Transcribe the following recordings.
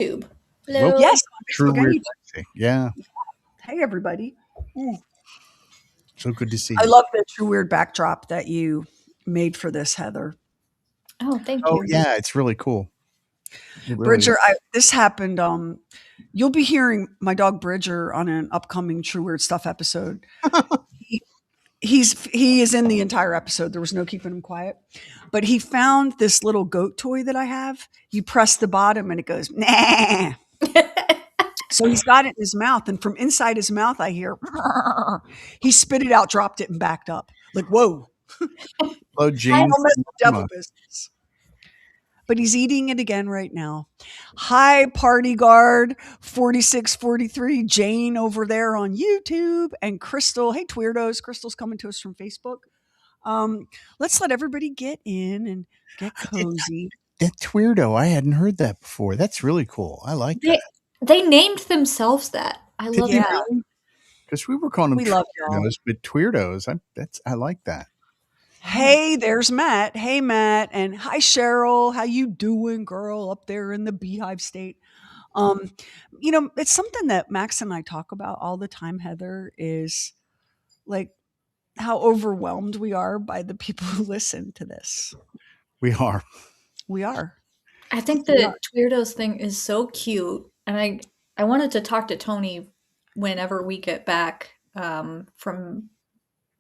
YouTube. Hello. Yes, True Facebook and Weird YouTube. Wednesday. Yeah. Hey, everybody. So good to see I you. love the True Weird backdrop that you made for this, Heather. Oh, thank Oh you. yeah, it's really cool. It really Bridger, is. this happened. You'll be hearing my dog Bridger on an upcoming True Weird Stuff episode. He is in the entire episode. There was no keeping him quiet. But he found this little goat toy that I have. You press the bottom and it goes, nah. So he's got it in his mouth, and from inside his mouth, I hear he spit it out, dropped it, and backed up. Like, whoa. Hello, Jane. Don't mess with devil business. But he's eating it again right now. Hi, Party Guard 4643, Jane over there on YouTube, and Crystal. Hey, Tweerdos. Crystal's coming to us from Facebook. Let's let everybody get in and get cozy. That Tweerdo, I hadn't heard that before. That's really cool. I like that. They named themselves that. I love Yeah. that. Because we were calling them We love y'all. Tweerdos, but Tweerdos, I like that. Hey, there's Matt. Hey, Matt. And hi, Cheryl. How you doing, girl, up there in the Beehive State? It's something that Max and I talk about all the time, Heather, is like how overwhelmed we are by the people who listen to this. We are. We are. I think the Tweerdos thing is so cute, and I wanted to talk to Tony whenever we get back from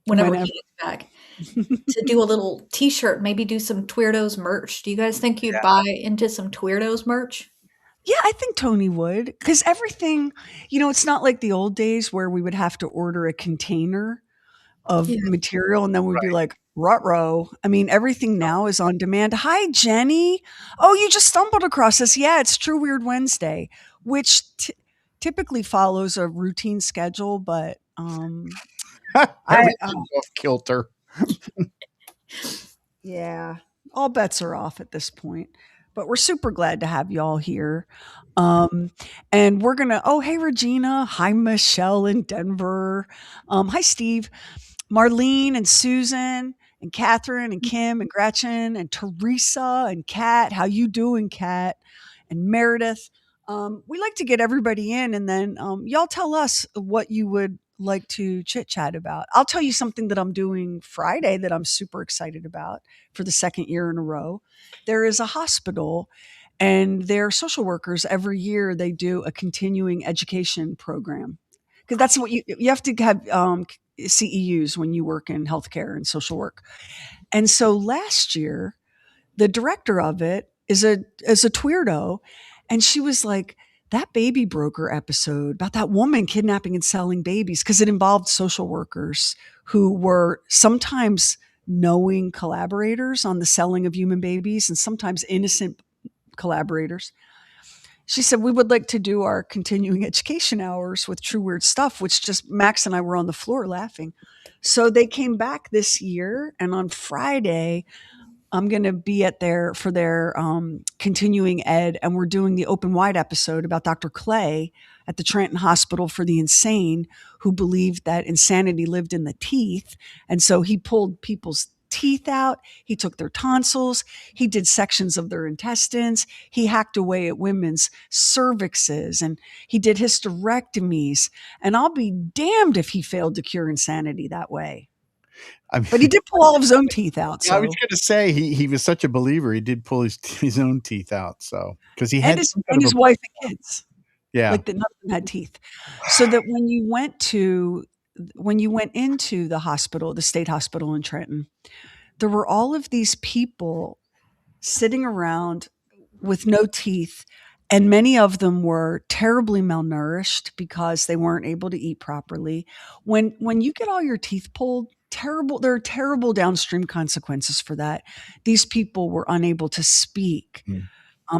whenever he gets back to do a little T-shirt, maybe do some Tweerdos merch. Do you guys think you'd buy into some Tweerdos merch? Yeah, I think Tony would, because everything, it's not like the old days where we would have to order a container of material and then we'd be like, ruh-roh. I mean, everything now is on demand. Hi, Jenny. Oh, you just stumbled across this. Yeah, it's True Weird Wednesday, which typically follows a routine schedule, but everything's off kilter. Yeah, all bets are off at this point. But we're super glad to have y'all here. And we're going to, hey, Regina. Hi, Michelle in Denver. Hi, Steve. Marlene and Susan and Catherine and Kim and Gretchen and Teresa and Kat. How you doing, Kat? And Meredith. We like to get everybody in, and then y'all tell us what you would like to chit chat about. I'll tell you something that I'm doing Friday that I'm super excited about for the second year in a row. There is a hospital, and their social workers every year they do a continuing education program, because that's what you have to have CEUs when you work in healthcare and social work. And so last year, the director of it is a Tweerdo, and she was like, that baby broker episode about that woman kidnapping and selling babies, because it involved social workers who were sometimes knowing collaborators on the selling of human babies and sometimes innocent collaborators. She said, we would like to do our continuing education hours with True Weird Stuff, which just Max and I were on the floor laughing. So they came back this year, and on Friday, I'm going to be for their continuing ed, and we're doing the open wide episode about Dr. Clay at the Trenton Hospital for the Insane, who believed that insanity lived in the teeth. And so he pulled people's teeth out. He took their tonsils. He did sections of their intestines. He hacked away at women's cervixes, and he did hysterectomies. And I'll be damned if he failed to cure insanity that way. But he did pull all of his own teeth out. So. I was going to say he was such a believer. He did pull his own teeth out. So because he had his wife and kids, yeah, like that none of them had teeth. So that when you went into the hospital, the state hospital in Trenton, there were all of these people sitting around with no teeth, and many of them were terribly malnourished because they weren't able to eat properly. When you get all your teeth pulled, there are terrible downstream consequences for that. These people were unable to speak.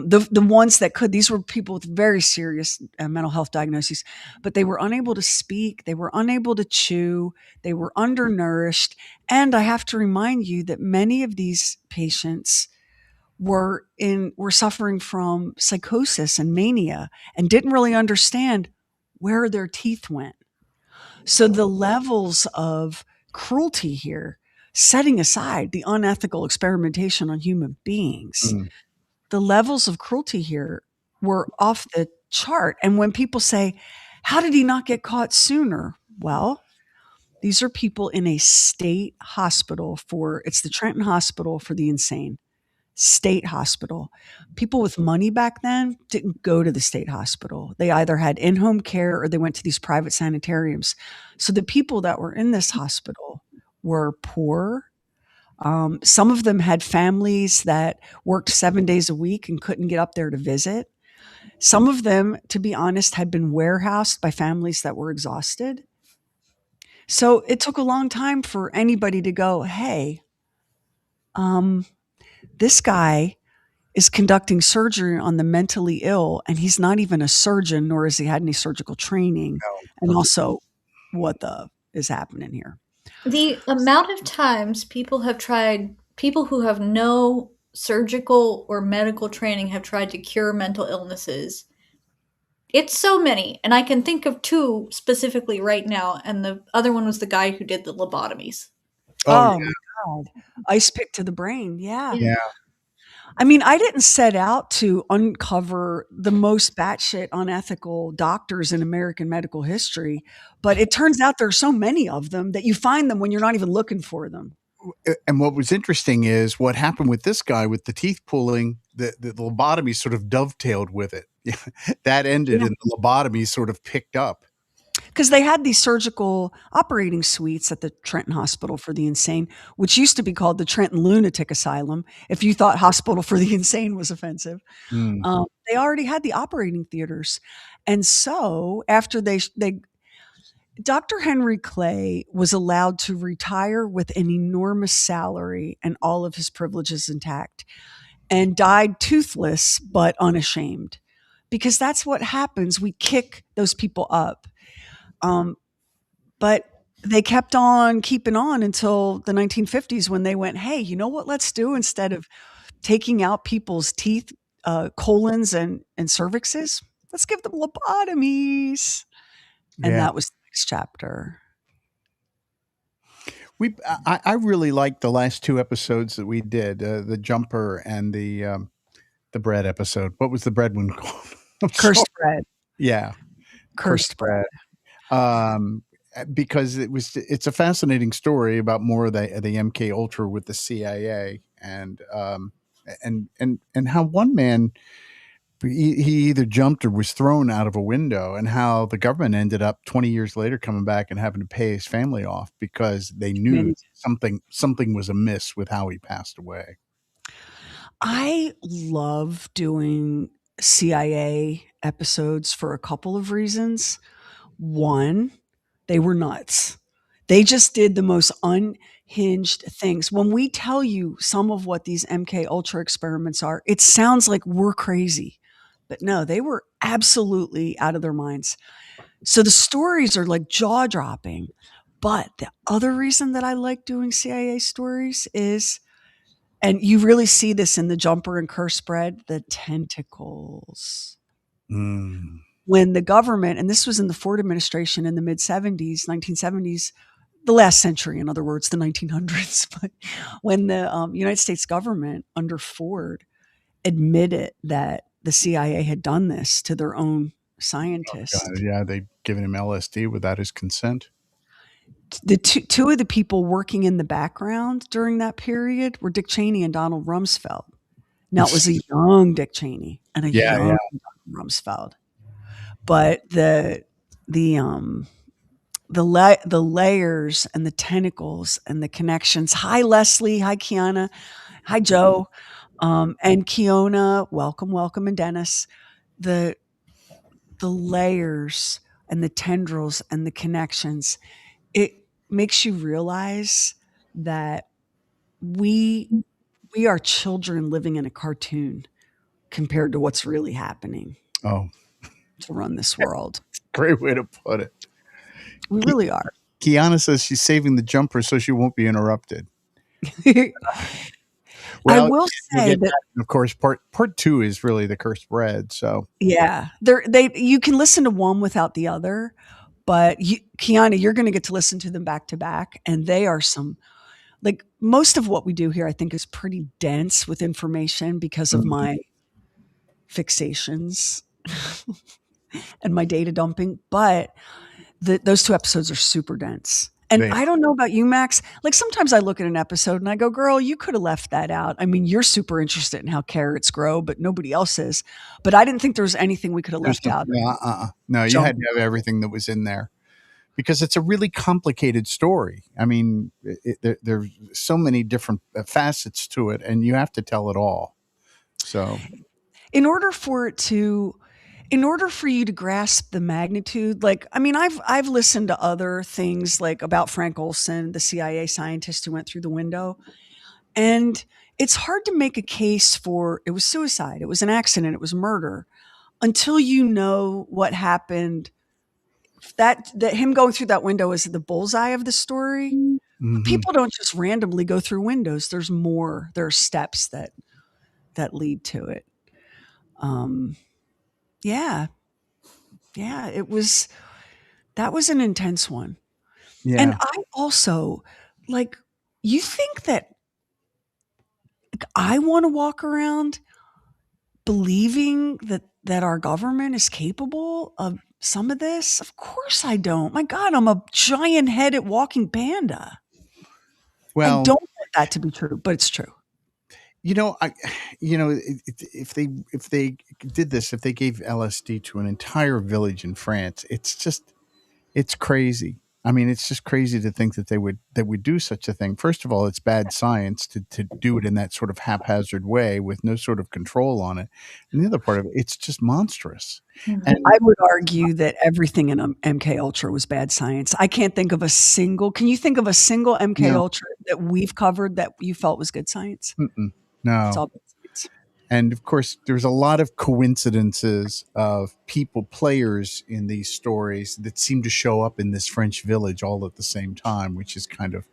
The ones that could, these were people with very serious mental health diagnoses, but they were unable to speak. They were unable to chew. They were undernourished. And I have to remind you that many of these patients were suffering from psychosis and mania and didn't really understand where their teeth went. So the levels of cruelty here, setting aside the unethical experimentation on human beings, the levels of cruelty here were off the chart. And when people say, how did he not get caught sooner? Well, these are people in a state hospital it's the Trenton Hospital for the Insane. State hospital. People with money back then didn't go to the state hospital. They either had in-home care or they went to these private sanitariums. So the people that were in this hospital were poor. Some of them had families that worked 7 days a week and couldn't get up there to visit. Some of them, to be honest, had been warehoused by families that were exhausted. So it took a long time for anybody to go, hey, this guy is conducting surgery on the mentally ill, and he's not even a surgeon, nor has he had any surgical training. No. And also, what the is happening here? The amount of times people who have no surgical or medical training have tried to cure mental illnesses. It's so many, and I can think of two specifically right now, and the other one was the guy who did the lobotomies. Oh, my God. Ice pick to the brain. Yeah. Yeah. I mean, I didn't set out to uncover the most batshit unethical doctors in American medical history, but it turns out there are so many of them that you find them when you're not even looking for them. And what was interesting is what happened with this guy with the teeth pulling, the lobotomy sort of dovetailed with it. That ended and the lobotomy sort of picked up. Because they had these surgical operating suites at the Trenton Hospital for the Insane, which used to be called the Trenton Lunatic Asylum, if you thought Hospital for the Insane was offensive. They already had the operating theaters. And so after Dr. Henry Clay was allowed to retire with an enormous salary and all of his privileges intact and died toothless but unashamed, because that's what happens. We kick those people up. But they kept on keeping on until the 1950s when they went, hey, you know what let's do instead of taking out people's teeth, colons and cervixes? Let's give them lobotomies. And that was the next chapter. I really liked the last two episodes that we did, the jumper and the bread episode. What was the bread one called? Cursed bread. Yeah. Cursed bread. Because it's a fascinating story about more of the MK Ultra with the CIA and how one man he either jumped or was thrown out of a window, and how the government ended up 20 years later coming back and having to pay his family off because they knew something was amiss with how he passed away. I love doing CIA episodes for a couple of reasons. One, they were nuts. They just did the most unhinged things. When we tell you some of what these MK Ultra experiments are, it sounds like we're crazy. But no, they were absolutely out of their minds. So the stories are like jaw-dropping. But the other reason that I like doing CIA stories is, and you really see this in the jumper and Cursed bread, the tentacles. When the government, and this was in the Ford administration in the mid-70s, 1970s, the last century, in other words, the 1900s, but when the United States government under Ford admitted that the CIA had done this to their own scientists. Oh, yeah, they'd given him LSD without his consent. The two of the people working in the background during that period were Dick Cheney and Donald Rumsfeld. Now, it was a young Dick Cheney and a young Donald Rumsfeld. But the layers and the tentacles and the connections. Hi, Leslie. Hi, Kiana. Hi, Joe. And Kiona. Welcome. And Dennis. The layers and the tendrils and the connections. It makes you realize that we are children living in a cartoon compared to what's really happening. Oh. To run this world. Great way to put it. We really are. Kiana says she's saving the jumper so she won't be interrupted. Well, I will say that, of course, part two is really the Cursed bread. So yeah, you can listen to one without the other, but Kiana, you're going to get to listen to them back to back, and they are like most of what we do here. I think is pretty dense with information because of my fixations and my data dumping, but those 2 episodes are super dense. And I don't know about you, Max. Like sometimes I look at an episode and I go, girl, you could have left that out. I mean, you're super interested in how carrots grow, but nobody else is. But I didn't think there was anything we could have left out. No, you had to have everything that was in there because it's a really complicated story. I mean, there's so many different facets to it and you have to tell it all. So in order for you to grasp the magnitude, like, I mean, I've listened to other things like about Frank Olson, the CIA scientist who went through the window, and it's hard to make a case for it was suicide, it was an accident, it was murder, until you know what happened. That him going through that window is the bullseye of the story. Mm-hmm. People don't just randomly go through windows. There's more. There are steps that lead to it. Yeah, that was an intense one. Yeah. And I also, like, you think that I want to walk around believing that our government is capable of some of this? Of course I don't. My God, I'm a giant-headed walking panda. Well, I don't want that to be true, but it's true. If they did this, if they gave LSD to an entire village in France, it's crazy. I mean, it's just crazy to think that they would do such a thing. First of all, it's bad science to do it in that sort of haphazard way with no sort of control on it. And the other part of it, it's just monstrous. Mm-hmm. And I would argue that everything in MK Ultra was bad science. I can't think of a single. Can you think of a single MK Ultra that we've covered that you felt was good science? Mm-mm. No. It's all bad science. And of course, there's a lot of coincidences of players in these stories that seem to show up in this French village all at the same time, which is kind of,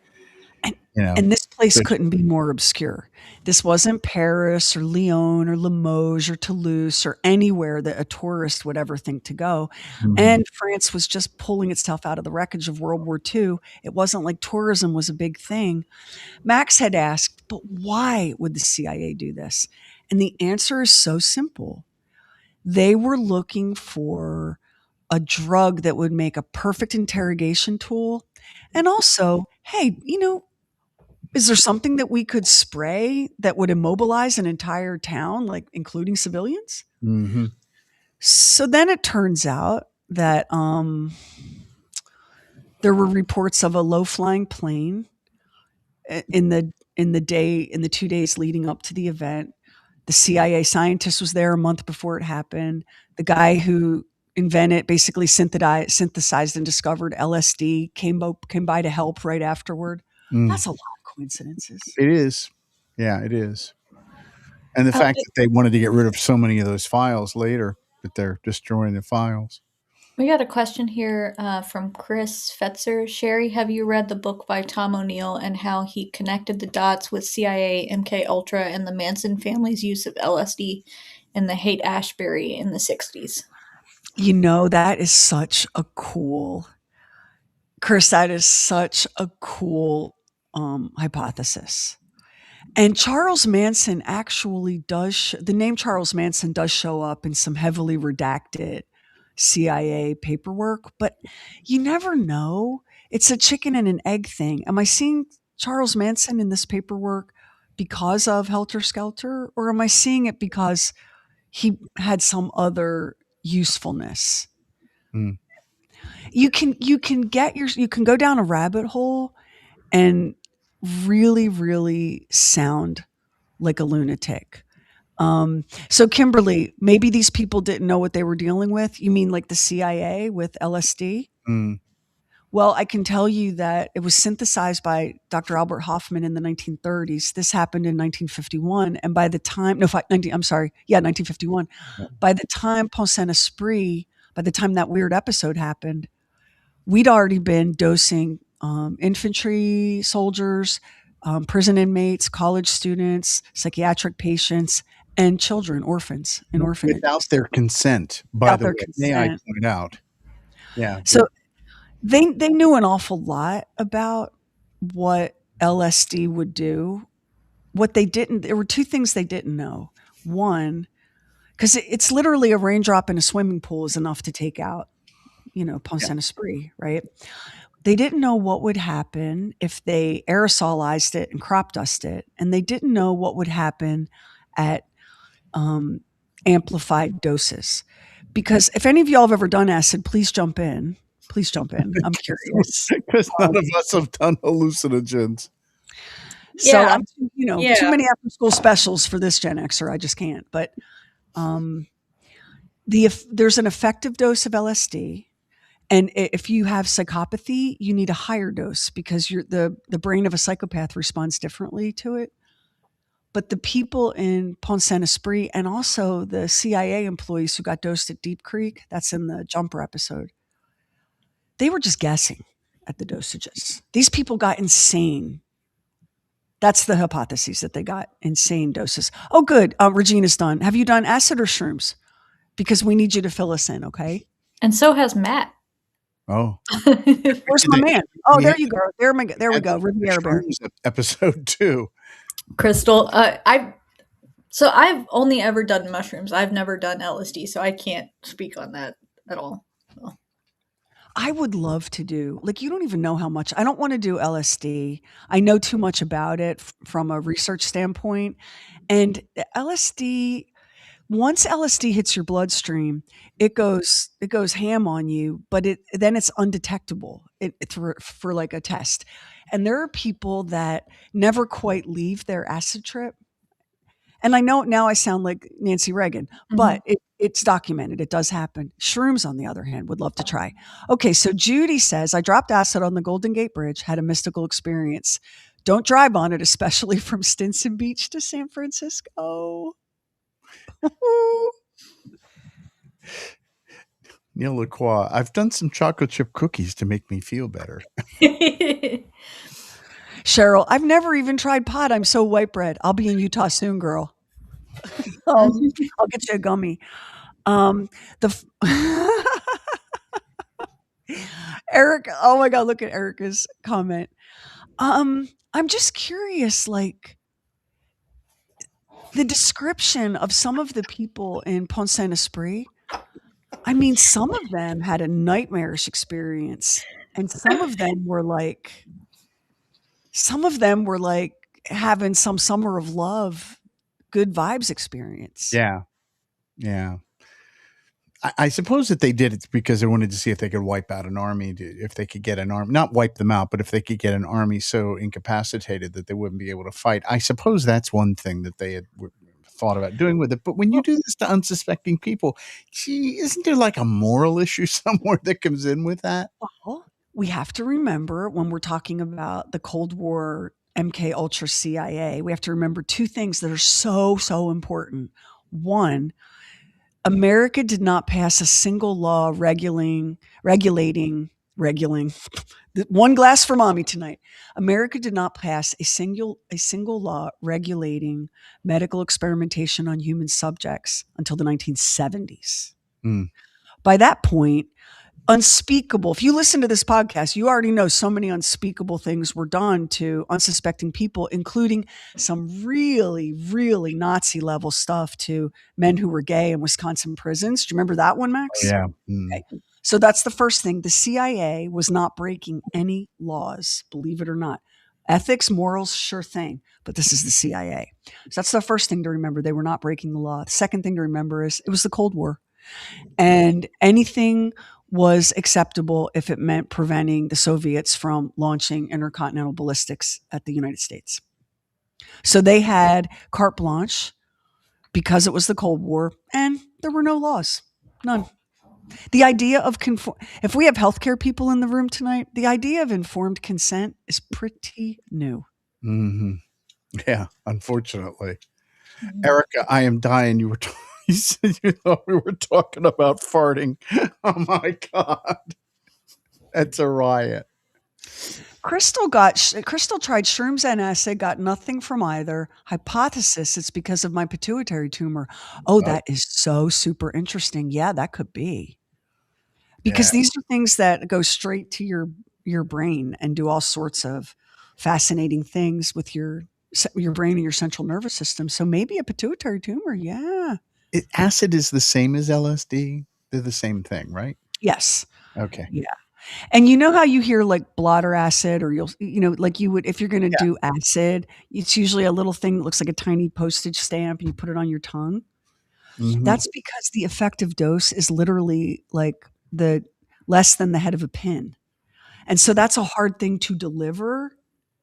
and this place couldn't be more obscure. This wasn't Paris or Lyon or Limoges or Toulouse or anywhere that a tourist would ever think to go. Mm-hmm. And France was just pulling itself out of the wreckage of World War II. It wasn't like tourism was a big thing. Max had asked, but why would the CIA do this? And the answer is so simple. They were looking for a drug that would make a perfect interrogation tool. And also, hey, is there something that we could spray that would immobilize an entire town, like including civilians? Mm-hmm. So then it turns out that there were reports of a low-flying plane in the 2 days leading up to the event. The CIA scientist was there a month before it happened. The guy who basically synthesized and discovered LSD came by to help right afterward. That's a lot of coincidences. It is. Yeah, it is. And the fact that they wanted to get rid of so many of those files later, that they're destroying the files. We got a question here from Chris Fetzer. Sherry, have you read the book by Tom O'Neill and how he connected the dots with CIA, MK Ultra, and the Manson family's use of LSD and the Haight-Ashbury in the 60s? That is such a cool, Chris, that is such a cool hypothesis. And Charles Manson actually does, the name Charles Manson does show up in some heavily redacted CIA paperwork, but you never know. It's a chicken and an egg thing. Am I seeing Charles Manson in this paperwork because of Helter Skelter, or am I seeing it because he had some other usefulness? Mm. You can go down a rabbit hole and really, really sound like a lunatic. So Kimberly, maybe these people didn't know what they were dealing with. You mean like the CIA with LSD? Mm. Well, I can tell you that it was synthesized by Dr. Albert Hofmann in the 1930s. This happened in 1951. And by the time, 1951. Yeah. By the time Pont Saint-Esprit, by the time that weird episode happened, we'd already been dosing infantry soldiers, prison inmates, college students, psychiatric patients, and children, orphans in orphanages. Without their consent, by the way, may I point out. Yeah. So they knew an awful lot about what LSD would do. What they didn't, there were two things they didn't know. One, because it's literally a raindrop in a swimming pool is enough to take out, Pont Saint Esprit, right? They didn't know what would happen if they aerosolized it and crop dust it, and they didn't know what would happen at amplified doses. Because if any of y'all have ever done acid, please jump in. Please jump in. I'm curious. Because none of us have done hallucinogens. So I'm, too many after school specials for this Gen Xer. I just can't. But there's an effective dose of LSD. And if you have psychopathy, you need a higher dose because the brain of a psychopath responds differently to it. But the people in Pont Saint Esprit and also the CIA employees who got dosed at Deep Creek, that's in the Jumper episode, they were just guessing at the dosages. These people got insane. That's the hypothesis, that they got insane doses. Oh, good. Regina's done. Have you done acid or shrooms? Because we need you to fill us in, okay? And so has Matt. Oh. Where's my man? Oh, there you go. There we go. Riviera Bear. Episode 2. Crystal, I've only ever done mushrooms. I've never done LSD, so I can't speak on that at all. So. I would love to do, you don't even know how much. I don't want to do LSD. I know too much about it from a research standpoint. And LSD, once LSD hits your bloodstream, it goes ham on you, but then it's undetectable for like a test. And there are people that never quite leave their acid trip. And I know now I sound like Nancy Reagan, but it's documented. It does happen. Shrooms, on the other hand, would love to try. Okay, so Judy says, I dropped acid on the Golden Gate Bridge, had a mystical experience. Don't drive on it, especially from Stinson Beach to San Francisco. Neil Lacroix, I've done some chocolate chip cookies to make me feel better. Cheryl, I've never even tried pot. I'm so white bread. I'll be in Utah soon, girl. I'll get you a gummy. Eric, oh my God, look at Erica's comment. I'm just curious, the description of some of the people in Pont Saint Esprit. I mean, some of them had a nightmarish experience, and some of them were having some summer of love, good vibes experience. Yeah. I suppose that they did it because they wanted to see if they could wipe out an army, if they could get an army, not wipe them out, but if they could get an army so incapacitated that they wouldn't be able to fight. I suppose that's one thing that they had thought about doing with it. But when you do this to unsuspecting people, gee, isn't there like a moral issue somewhere that comes in with that? Well, we have to remember when we're talking about the Cold War MK Ultra CIA, we have to remember two things that are so, so important. One, America did not pass a single law regulating one glass for mommy tonight. America did not pass a single law regulating medical experimentation on human subjects until the 1970s. By that point, unspeakable. If you listen to this podcast, you already know so many unspeakable things were done to unsuspecting people, including some really, really Nazi level stuff to men who were gay in Wisconsin prisons. Do you remember that one, Max? Yeah. Okay. So that's the first thing. The CIA was not breaking any laws, believe it or not. Ethics, morals, sure thing. But this is the CIA. So that's the first thing to remember. They were not breaking the law. The second thing to remember is it was the Cold War. And anything was acceptable if it meant preventing the Soviets from launching intercontinental ballistics at the United States. So they had carte blanche because it was the Cold War, and there were no laws. None. The idea of if we have healthcare people in the room tonight, the idea of informed consent is pretty new. Mm-hmm. Yeah, unfortunately. Erica, I am dying. You said you thought we were talking about farting. Oh my God. That's a riot. Crystal tried shrooms and acid, got nothing from either. Hypothesis, it's because of my pituitary tumor. Oh, that is so super interesting. Yeah, that could be. Because these are things that go straight to your brain and do all sorts of fascinating things with your brain and your central nervous system. So maybe a pituitary tumor, yeah. acid is the same as LSD. They're the same thing, right? Yes. Okay. Yeah. And you know how you hear like blotter acid, or like you would, if you're going to Yeah. do acid, it's usually a little thing that looks like a tiny postage stamp and you put it on your tongue. Mhm. That's because the effective dose is literally like the less than the head of a pin. And so that's a hard thing to deliver.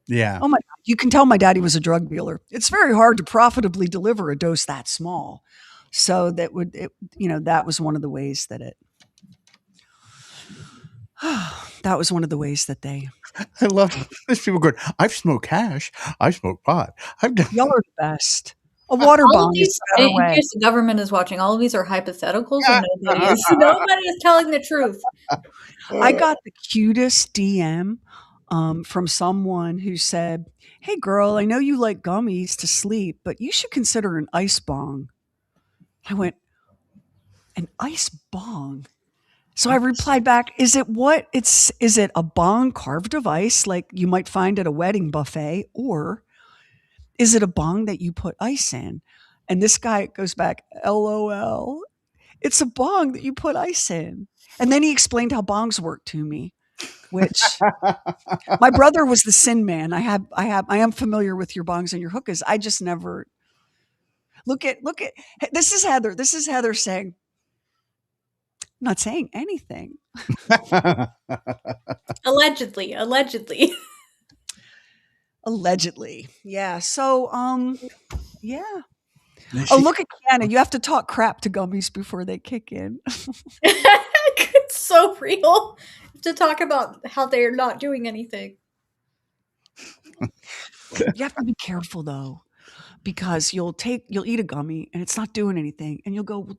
Yeah. Oh my God. You can tell my daddy was a drug dealer. It's very hard to profitably deliver a dose that small. So that was one of the ways that that was one of the ways that they. I love there's people going, I've smoked hash, I smoke pot. I've done Y'all are the best. A water All of bomb is these, a better in way. case the government is watching, all of these are hypotheticals, and nobody is telling the truth. I got the cutest DM from someone who said, "Hey girl, I know you like gummies to sleep, but you should consider an ice bong." I went, "An ice bong?" So I replied back, "Is it a bong carved of ice like you might find at a wedding buffet, or is it a bong that you put ice in?" And this guy goes back, "LOL. It's a bong that you put ice in." And then he explained how bongs work to me, which my brother was the sin man. I am familiar with your bongs and your hookahs. I just never look at this is Heather. This is Heather saying, "I'm not saying anything." Allegedly. Allegedly. Yeah. So yeah. Oh, look at Kiana. You have to talk crap to gummies before they kick in. It's so real to talk about how they are not doing anything. You have to be careful though, because you'll eat a gummy and it's not doing anything, and you'll go,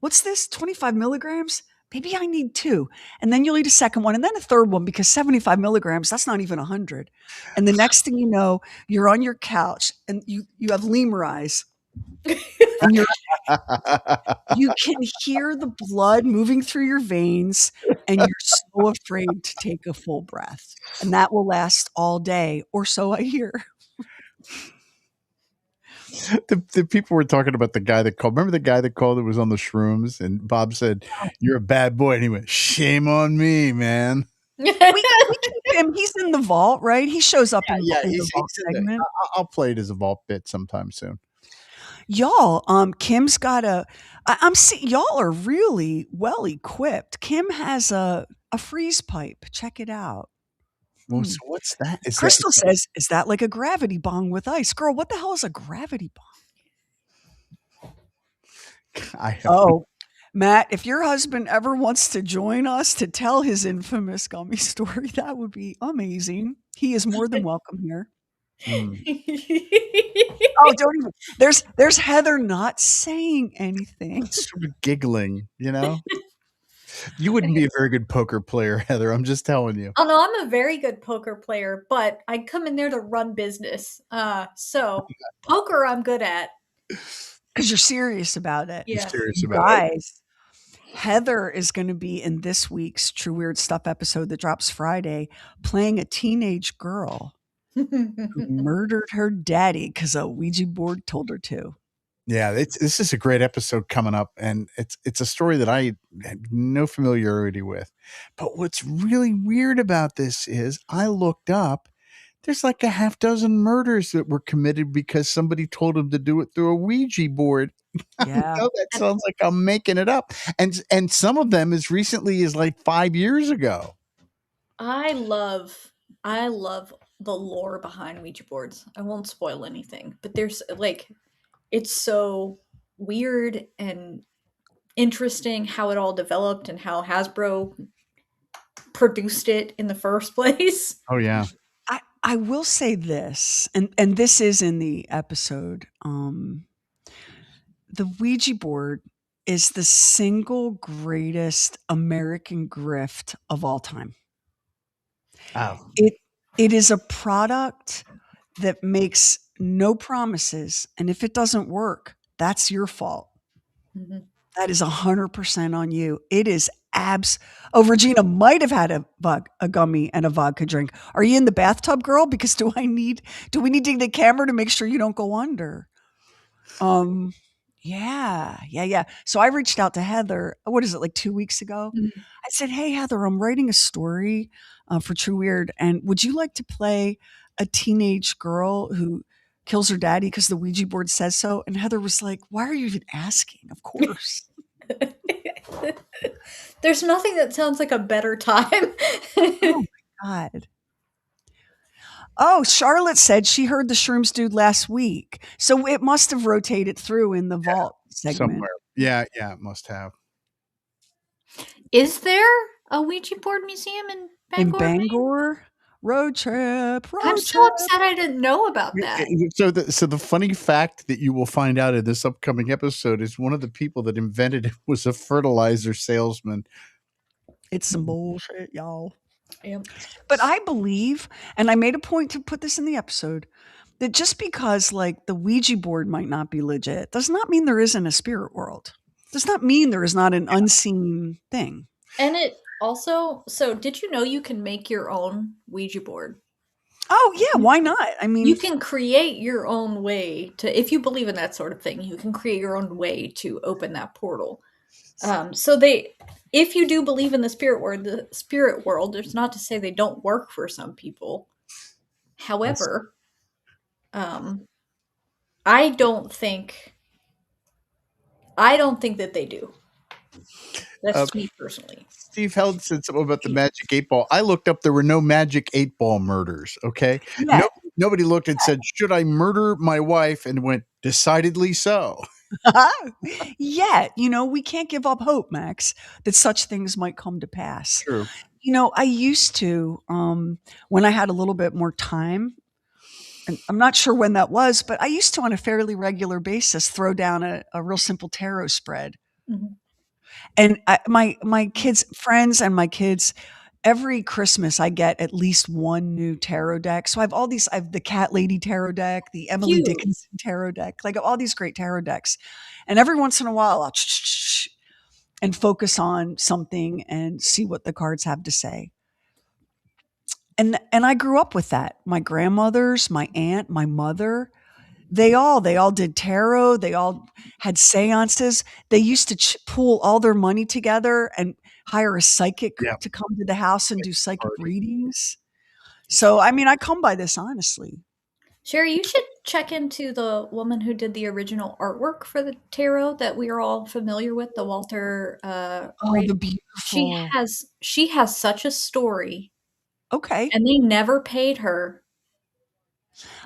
"What's this? 25 milligrams? Maybe I need 2." And then you'll eat a second one and then a third one, because 75 milligrams, that's not even 100. And the next thing you know, you're on your couch and you have lemur eyes. And you can hear the blood moving through your veins, and you're so afraid to take a full breath. And that will last all day, or so I hear. The people were talking about the guy that called. Remember the guy that called that was on the shrooms, and Bob said, "You're a bad boy," and he went, "Shame on me, man." We keep him. He's in the vault, right? He shows up in the vault segment. I'll play it as a vault bit sometime soon. Y'all, Kim's got I'm seeing y'all are really well equipped. Kim has a freeze pipe. Check it out. Well, so what's that? Crystal says, "Is that like a gravity bong with ice?" Girl, what the hell is a gravity bong? Matt, if your husband ever wants to join us to tell his infamous gummy story, that would be amazing. He is more than welcome here. Oh, don't even. There's Heather not saying anything. Sort of giggling, you know? You wouldn't be a very good poker player, Heather. I'm just telling you. Oh no, I'm a very good poker player, but I come in there to run business. So poker I'm good at. Because you're serious about it. Yeah. You're serious about it. Guys, Heather is going to be in this week's True Weird Stuff episode that drops Friday, playing a teenage girl who murdered her daddy because a Ouija board told her to. Yeah, this is a great episode coming up, and it's a story that I had no familiarity with. But what's really weird about this is I looked up, there's like a half dozen murders that were committed because somebody told them to do it through a Ouija board. Yeah. I know that sounds like I'm making it up. And some of them as recently as like 5 years ago. I love the lore behind Ouija boards. I won't spoil anything, but there's like, it's so weird and interesting how it all developed and how Hasbro produced it in the first place. Oh yeah. I will say this, and this is in the episode. The Ouija board is the single greatest American grift of all time. Oh. It is a product that makes no promises, and if it doesn't work, that's your fault. Mm-hmm. That is 100% on you. It is Regina might have had a gummy and a vodka drink. Are you in the bathtub, girl? Because do we need to get the camera to make sure you don't go under? Yeah. So I reached out to Heather. What is it, like 2 weeks ago? Mhm. I said, "Hey, Heather, I'm writing a story for True Weird, and would you like to play a teenage girl who kills her daddy because the Ouija board says so?" And Heather was like, "Why are you even asking? Of course." There's nothing that sounds like a better time. Oh my God. Oh, Charlotte said she heard the Shrooms Dude last week. So it must have rotated through in the vault segment. Somewhere. Yeah, it must have. Is there a Ouija board museum in Bangor? In Bangor? Road trip. I'm so upset I didn't know about that. So the funny fact that you will find out in this upcoming episode is one of the people that invented it was a fertilizer salesman. It's some bullshit, y'all. Yep. But I believe, and I made a point to put this in the episode, that just because like the Ouija board might not be legit does not mean there isn't a spirit world. Does not mean there is not an unseen thing. And it also, so did you know you can make your own Ouija board? Oh yeah, why not? I mean, you can create your own way to, if you believe in that sort of thing, you can create your own way to open that portal. So if you do believe in the spirit world, there's not to say they don't work for some people. However, I don't think that they do. That's me personally. Steve Held said something about the magic 8 ball. I looked up, there were no magic 8 ball murders. Okay. Yeah. Nobody looked and said, should I murder my wife? And went, decidedly so. Yet, we can't give up hope, Max, that such things might come to pass. True. I used to, when I had a little bit more time, and I'm not sure when that was, but I used to on a fairly regular basis throw down a real simple tarot spread. Mm-hmm. And my kids, friends and my kids, every Christmas I get at least one new tarot deck. So I have the Cat Lady tarot deck, the Emily Dickinson tarot deck, like all these great tarot decks. And every once in a while I'll and focus on something and see what the cards have to say. And I grew up with that. My grandmothers, my aunt, my mother, they all did tarot. They all had seances. They used to pool all their money together and hire a psychic to come to the house and do psychic readings. So, I mean, I come by this honestly. Sherry, you should check into the woman who did the original artwork for the tarot that we are all familiar with, the Walter. The beautiful. She has such a story. Okay. And they never paid her.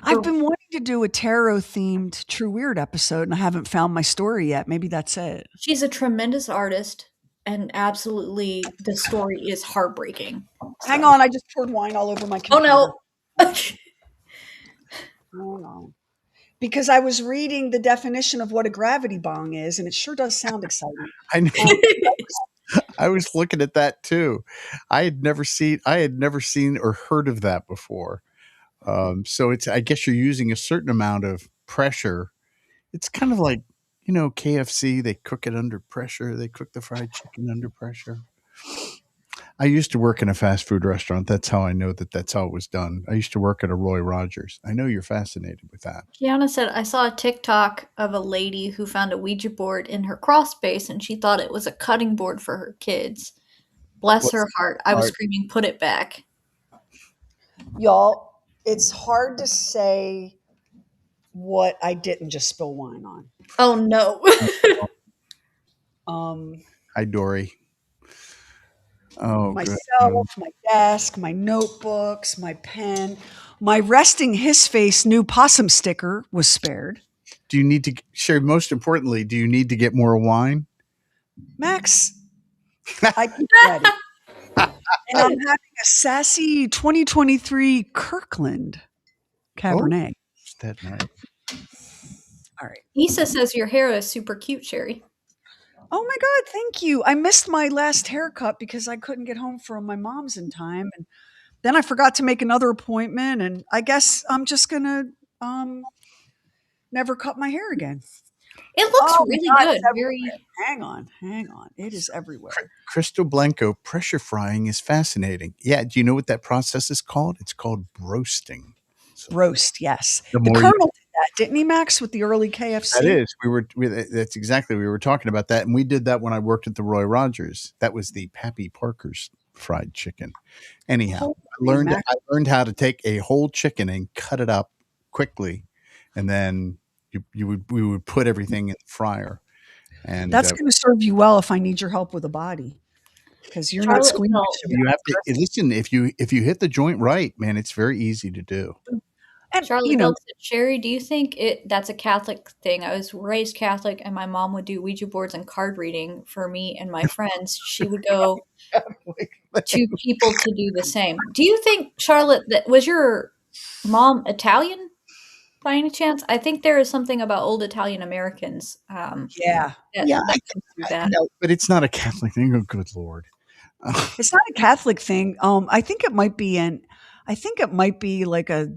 I've been wanting to do a tarot themed True Weird episode and I haven't found my story yet. Maybe that's it. She's a tremendous artist and absolutely the story is heartbreaking. Hang on, I just poured wine all over my computer. Oh no. Hold on. Because I was reading the definition of what a gravity bong is and it sure does sound exciting. I know. I was looking at that too. I had never seen or heard of that before. So I guess you're using a certain amount of pressure. It's kind of like, KFC, they cook it under pressure. They cook the fried chicken under pressure. I used to work in a fast food restaurant. That's how I know that's how it was done. I used to work at a Roy Rogers. I know you're fascinated with that. Kiana said, I saw a TikTok of a lady who found a Ouija board in her crawl space and she thought it was a cutting board for her kids. Bless her heart. I was screaming, put it back. Y'all, it's hard to say what I didn't just spill wine on. Oh no. Hi, Dory. Oh, myself, my desk, my notebooks, my pen, my resting his face new possum sticker was spared. Do you need to share? Most importantly, do you need to get more wine? Max, I keep ready. And I'm having a sassy 2023 Kirkland Cabernet. Is that nice? All right. Issa says your hair is super cute, Sherry. Oh my God, thank you. I missed my last haircut because I couldn't get home from my mom's in time. And then I forgot to make another appointment. And I guess I'm just going to never cut my hair again. It looks really good. Hang on. It is everywhere. Crystal Blanco, pressure frying is fascinating. Yeah. Do you know what that process is called? It's called roasting. Roast, yes. The that, didn't he, Max, with the early KFC? That is. That's exactly. We were talking about that. And we did that when I worked at the Roy Rogers. That was the Pappy Parker's fried chicken. Anyhow, I learned how to take a whole chicken and cut it up quickly. And then we would put everything in the fryer. And that's going to serve you well if I need your help with a body. Because you're not squeamish. You have to listen. If you hit the joint right, man, it's very easy to do. And Charlie, Sherry, do you think that's a Catholic thing? I was raised Catholic, and my mom would do Ouija boards and card reading for me and my friends. She would go to people to do the same. Do you think, Charlotte, that was your mom Italian by any chance? I think there is something about old Italian Americans. That no, but it's not a Catholic thing. Oh, good Lord. It's not a Catholic thing. I think it might be like a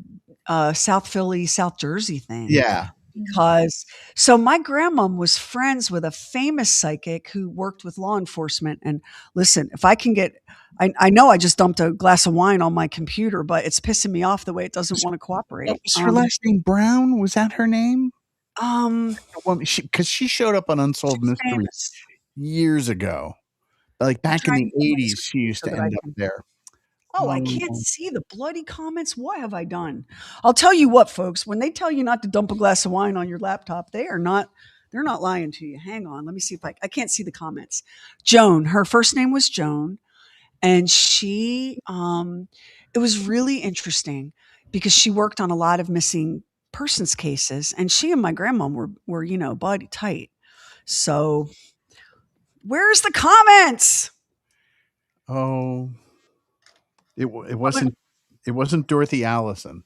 South Philly, South Jersey thing. Yeah. Because so my grandmom was friends with a famous psychic who worked with law enforcement. And listen, if I can get, I know I just dumped a glass of wine on my computer, but it's pissing me off the way it doesn't want to cooperate. Was her last name Brown? Was that her name? Because she showed up on Unsolved Mysteries years ago. Like back in the 80s, she used to end up there. Oh, I can't see the bloody comments. What have I done? I'll tell you what, folks, when they tell you not to dump a glass of wine on your laptop, they're not lying to you. Hang on. Let me see if I can't see the comments. Joan, her first name was Joan. And she, it was really interesting because she worked on a lot of missing persons cases, and she and my grandma were buddy tight. So where's the comments? Oh, it wasn't Dorothy Allison.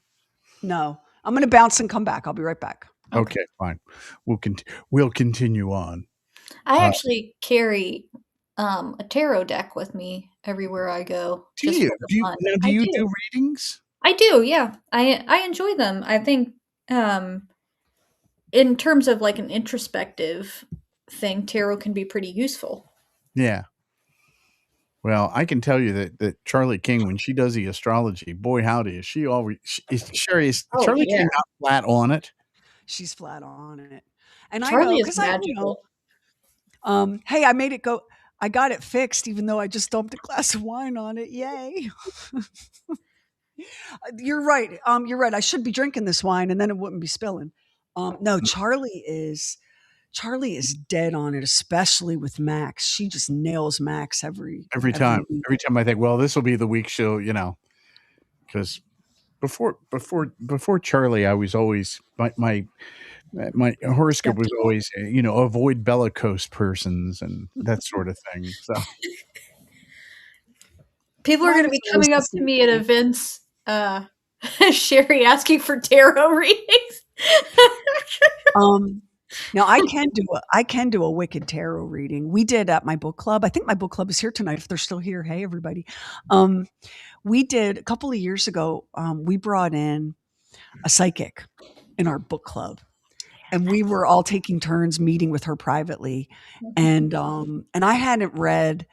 No, I'm going to bounce and come back. I'll be right back. Okay, fine. We'll continue on. I actually carry a tarot deck with me everywhere I go. Do you do readings? I do, yeah. I enjoy them. I think in terms of like an introspective thing, tarot can be pretty useful. Yeah. Well, I can tell you that Charlie King, when she does the astrology, boy howdy, is she always Sherry is Charlie King not flat on it? She's flat on it. And Charlie is magical. Hey, I made it go. I got it fixed, even though I just dumped a glass of wine on it. Yay. You're right. You're right. I should be drinking this wine and then it wouldn't be spilling. No, Charlie is dead on it, especially with Max. She just nails Max every time. Every time I think, well, this will be the week she'll, because before Charlie, I was always my horoscope was always, avoid bellicose persons and that sort of thing. So people are going to be coming up to me at events, Sherry asking for tarot readings. Now I can do a wicked tarot reading. We did at my book club. I think my book club is here tonight if they're still here. Hey, everybody. We did a couple of years ago. We brought in a psychic in our book club, and we were all taking turns meeting with her privately. And I hadn't read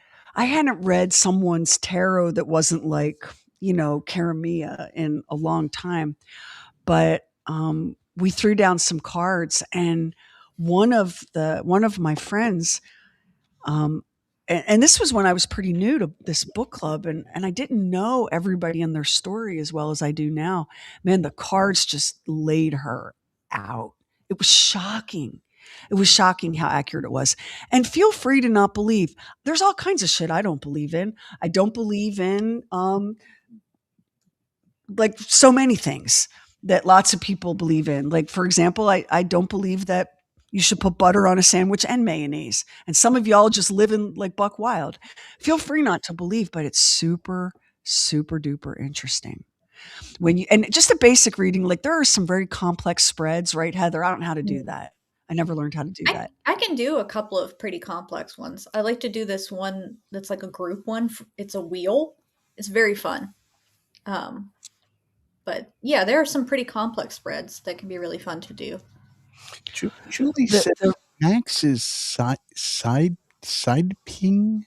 someone's tarot that wasn't like, Karamia in a long time, but we threw down some cards, and one of my friends, and this was when I was pretty new to this book club, and I didn't know everybody and their story as well as I do now. Man, the cards just laid her out. It was shocking. It was shocking how accurate it was. And feel free to not believe. There's all kinds of shit I don't believe in. I don't believe in like so many things that lots of people believe in. Like, for example, I don't believe that you should put butter on a sandwich and mayonnaise. And some of y'all just living like buck wild. Feel free not to believe, but it's super, super duper interesting. And just a basic reading, like there are some very complex spreads, right, Heather? I don't know how to do that. I never learned how to do that. I can do a couple of pretty complex ones. I like to do this one that's like a group one. It's a wheel. It's very fun. But yeah, there are some pretty complex spreads that can be really fun to do. Julie said Max is side ping.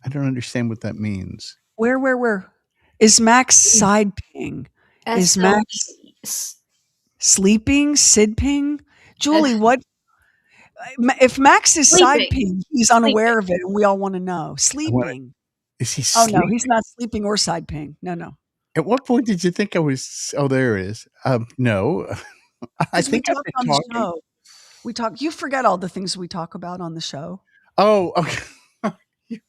I don't understand what that means. Where is Max side ping? Is Max Sleeping, Sid ping. Julie, what if Max is side Sleeping. ping? He's unaware of it, and we all want to know. Sleeping. Is he Oh no, sleeping? he's not sleeping or side ping. No. At what point did you think I was? Oh, there it is. No, I Because we think I've talked been on the talking. show. We talk. You forget all the things we talk about on the show. Oh, okay.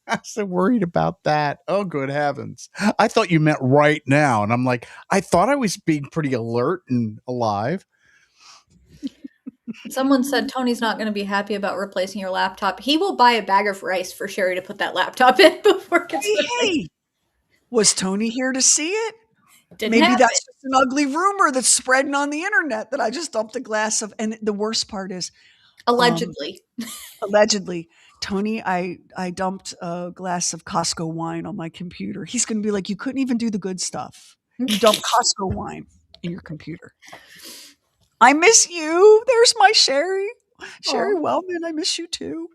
I'm so worried about that. Oh, good heavens. I thought you meant right now. And I'm like, I thought I was being pretty alert and alive. Someone said Tony's not going to be happy about replacing your laptop. He will buy a bag of rice for Sherry to put that laptop in before it gets replaced. Hey, was Tony here to see it? Didn't Maybe happen. that's just an ugly rumor that's spreading on the internet that I just dumped a glass of. And the worst part is, Allegedly. allegedly, Tony, I dumped a glass of Costco wine on my computer. He's going to be like, you couldn't even do the good stuff. You dumped Costco wine in your computer. I miss you. There's my Sherry. Sherry Wellman, I miss you too.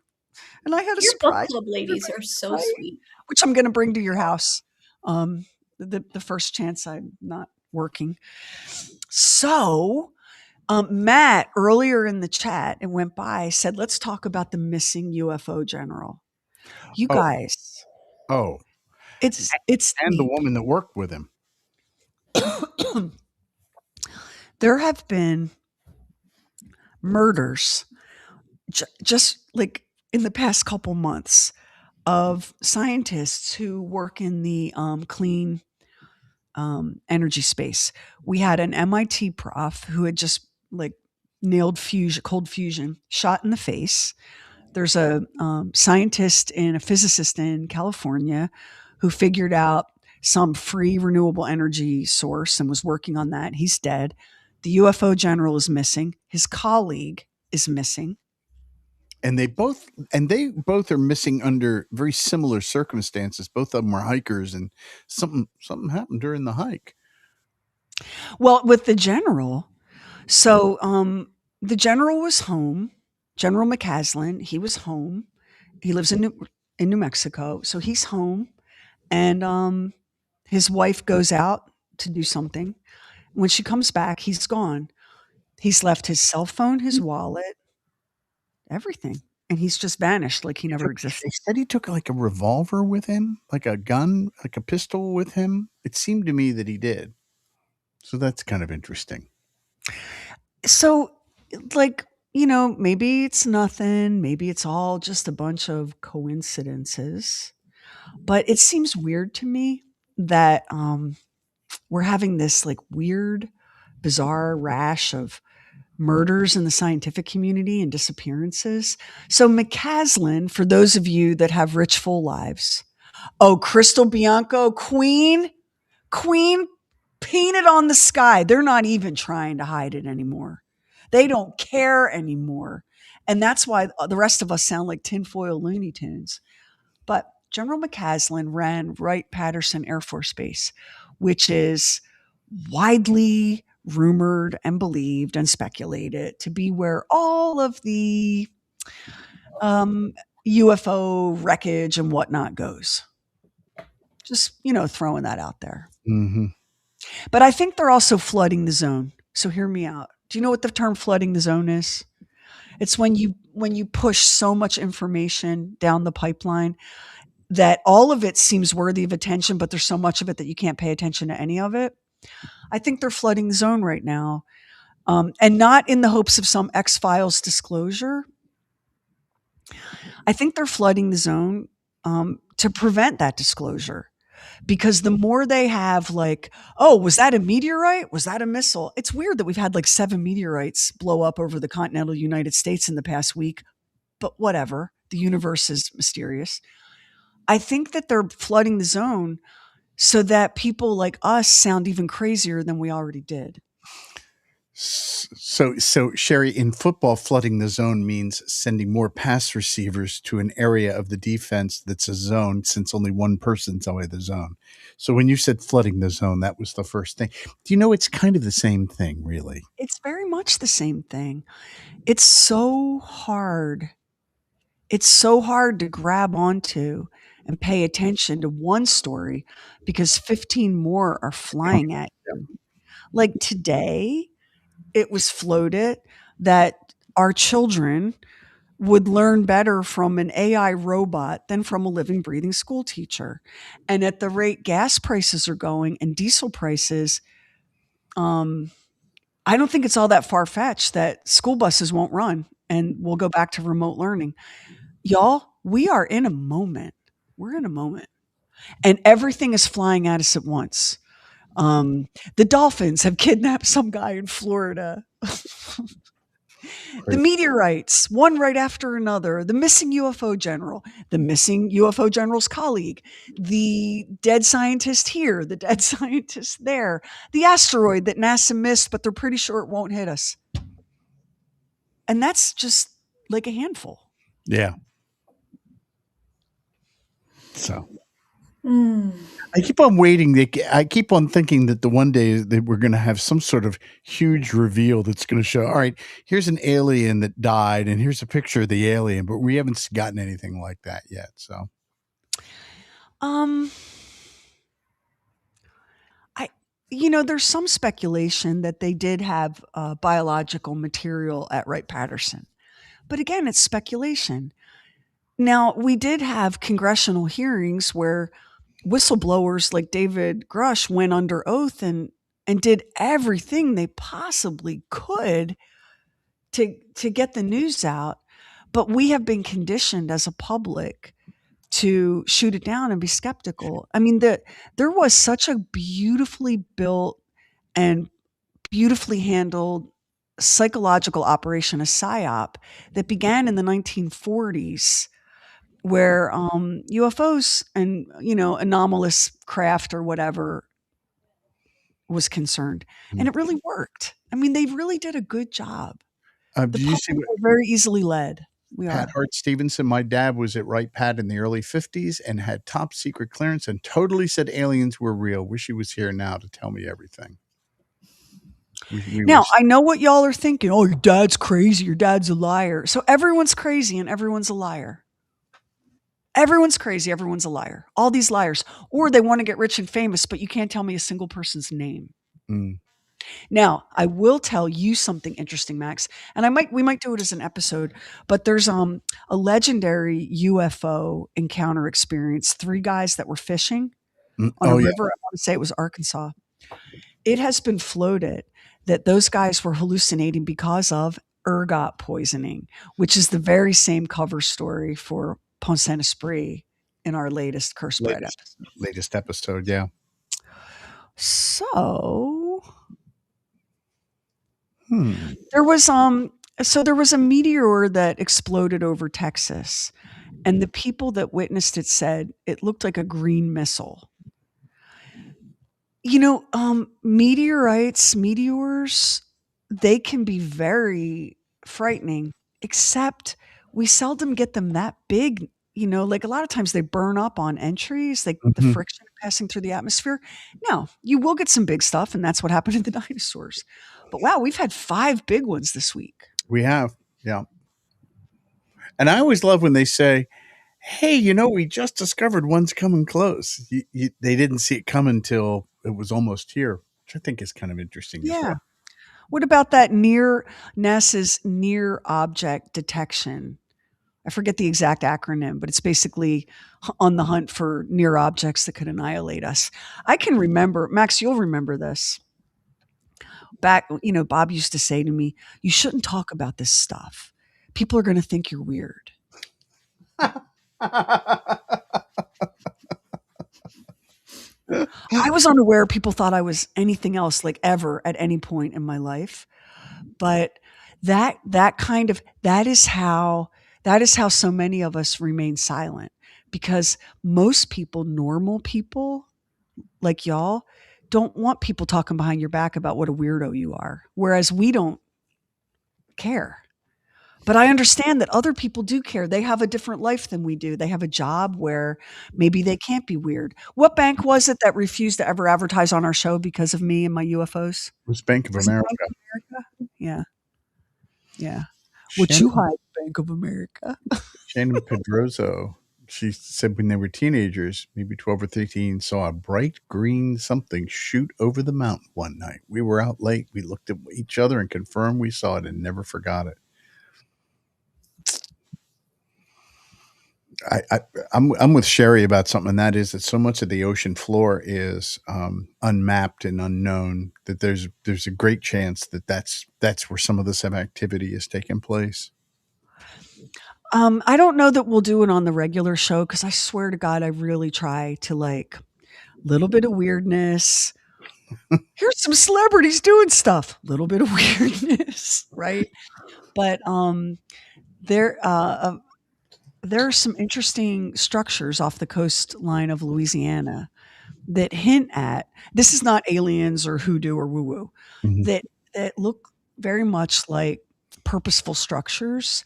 And I had a Your book surprise, club ladies are so right? sweet. which I'm going to bring to your house the first chance I'm not working. So, Matt, earlier in the chat, it went by, said, let's talk about the missing UFO general. You Oh. guys. Oh. It's And the woman that worked with him. There have been murders just like in the past couple months of scientists who work in the clean energy space. We had an MIT prof who had just like nailed cold fusion, shot in the face. There's a scientist and a physicist in California who figured out some free renewable energy source and was working on that. He's dead. The UFO general is missing. His colleague is missing. And they both are missing under very similar circumstances. Both of them were hikers, and something happened during the hike. Well, with the general, so the general was home. General McCaslin, he was home. He lives in New Mexico, so he's home, and his wife goes out to do something. When she comes back, he's gone. He's left his cell phone, his wallet, everything, and he's just vanished like he never existed. They said he took like a revolver with him, like a gun, like a pistol with him. It seemed to me that he did. So that's kind of interesting. So, like, maybe it's nothing. Maybe it's all just a bunch of coincidences. But it seems weird to me that we're having this like weird, bizarre rash of murders in the scientific community and disappearances. So McCaslin, for those of you that have rich, full lives, Crystal Bianco, Queen painted on the sky. They're not even trying to hide it anymore. They don't care anymore. And that's why the rest of us sound like tinfoil Looney Tunes. But General McCaslin ran Wright-Patterson Air Force Base, which is widely rumored and believed and speculated to be where all of the UFO wreckage and whatnot goes. Just, throwing that out there. Mm-hmm. But I think they're also flooding the zone. So hear me out. Do you know what the term flooding the zone is? It's when you push so much information down the pipeline that all of it seems worthy of attention, but there's so much of it that you can't pay attention to any of it. I think they're flooding the zone right now. And not in the hopes of some X-Files disclosure. I think they're flooding the zone to prevent that disclosure. Because the more they have like, was that a meteorite? Was that a missile? It's weird that we've had like 7 meteorites blow up over the continental United States in the past week, but whatever. The universe is mysterious. I think that they're flooding the zone so that people like us sound even crazier than we already did. So Sherry, in football, flooding the zone means sending more pass receivers to an area of the defense that's a zone, since only one person's away the zone. So when you said flooding the zone, that was the first thing. Do you know it's kind of the same thing, really? It's very much the same thing. It's so hard. It's so hard to grab onto and pay attention to one story because 15 more are flying at you. Like today, it was floated that our children would learn better from an AI robot than from a living, breathing school teacher. And at the rate gas prices are going and diesel prices, I don't think it's all that far fetched that school buses won't run and we'll go back to remote learning. Y'all, we are in a moment. We're in a moment. And everything is flying at us at once. The dolphins have kidnapped some guy in Florida. The meteorites, one right after another, the missing UFO general, the missing UFO general's colleague, the dead scientist here, the dead scientist there, the asteroid that NASA missed, but they're pretty sure it won't hit us. And that's just like a handful. Yeah. So I keep on waiting. I keep on thinking that the one day that we're going to have some sort of huge reveal that's going to show, all right, here's an alien that died and here's a picture of the alien, but we haven't gotten anything like that yet. So, there's some speculation that they did have biological material at Wright-Patterson. But again, it's speculation. Now, we did have congressional hearings where whistleblowers like David Grush went under oath and did everything they possibly could to get the news out. But we have been conditioned as a public to shoot it down and be skeptical. I mean, there was such a beautifully built and beautifully handled psychological operation, a PSYOP, that began in the 1940s, where UFOs and anomalous craft or whatever was concerned, and it really worked. I mean, they really did a good job. Did you see? We're very easily led. Pat Hart Stevenson, my dad was at Wright-Pat in the early 50s and had top secret clearance and totally said aliens were real. Wish he was here now to tell me everything. Now, I know what y'all are thinking. Oh, your dad's crazy. Your dad's a liar. So everyone's crazy and everyone's a liar. Everyone's crazy. Everyone's a liar. All these liars. Or they want to get rich and famous, but you can't tell me a single person's name. Now, I will tell you something interesting, Max, and we might do it as an episode, but there's a legendary UFO encounter experience. 3 guys that were fishing on a river. I want to say it was Arkansas. It has been floated that those guys were hallucinating because of ergot poisoning, which is the very same cover story for Pont Saint Esprit in our latest Curse Bread episode. Latest episode, yeah. So there was a meteor that exploded over Texas, and the people that witnessed it said it looked like a green missile. Meteors, they can be very frightening, except we seldom get them that big. Like a lot of times they burn up on entries, like the friction passing through the atmosphere. Now, you will get some big stuff, and that's what happened to the dinosaurs. But wow, we've had 5 big ones this week. We have, yeah. And I always love when they say, hey, we just discovered one's coming close. They didn't see it coming till it was almost here, which I think is kind of interesting. Yeah. As well. What about that NASA's near object detection? I forget the exact acronym, but it's basically on the hunt for near objects that could annihilate us. I can remember, Max, you'll remember this. Back, Bob used to say to me, you shouldn't talk about this stuff. People are going to think you're weird. I was unaware people thought I was anything else, like ever at any point in my life. But that is how so many of us remain silent, because most people, normal people like y'all, don't want people talking behind your back about what a weirdo you are. Whereas we don't care. But I understand that other people do care. They have a different life than we do. They have a job where maybe they can't be weird. What bank was it that refused to ever advertise on our show because of me and my UFOs? It was Bank of America. Bank of America? Yeah. Yeah. What you hide, Bank of America? Shannon Pedroso she said when they were teenagers, maybe 12 or 13, saw a bright green something shoot over the mountain one night. We were out late. We looked at each other and confirmed we saw it and never forgot it. I'm with Sherry about something, and that is that so much of the ocean floor is unmapped and unknown that there's a great chance that that's where some of this activity is taking place. I don't know that we'll do it on the regular show because I swear to God, I really try to like a little bit of weirdness. Here's some celebrities doing stuff. A little bit of weirdness, right? But there are some interesting structures off the coastline of Louisiana that hint at this is not aliens or hoodoo or woo woo Mhm. that look very much like purposeful structures.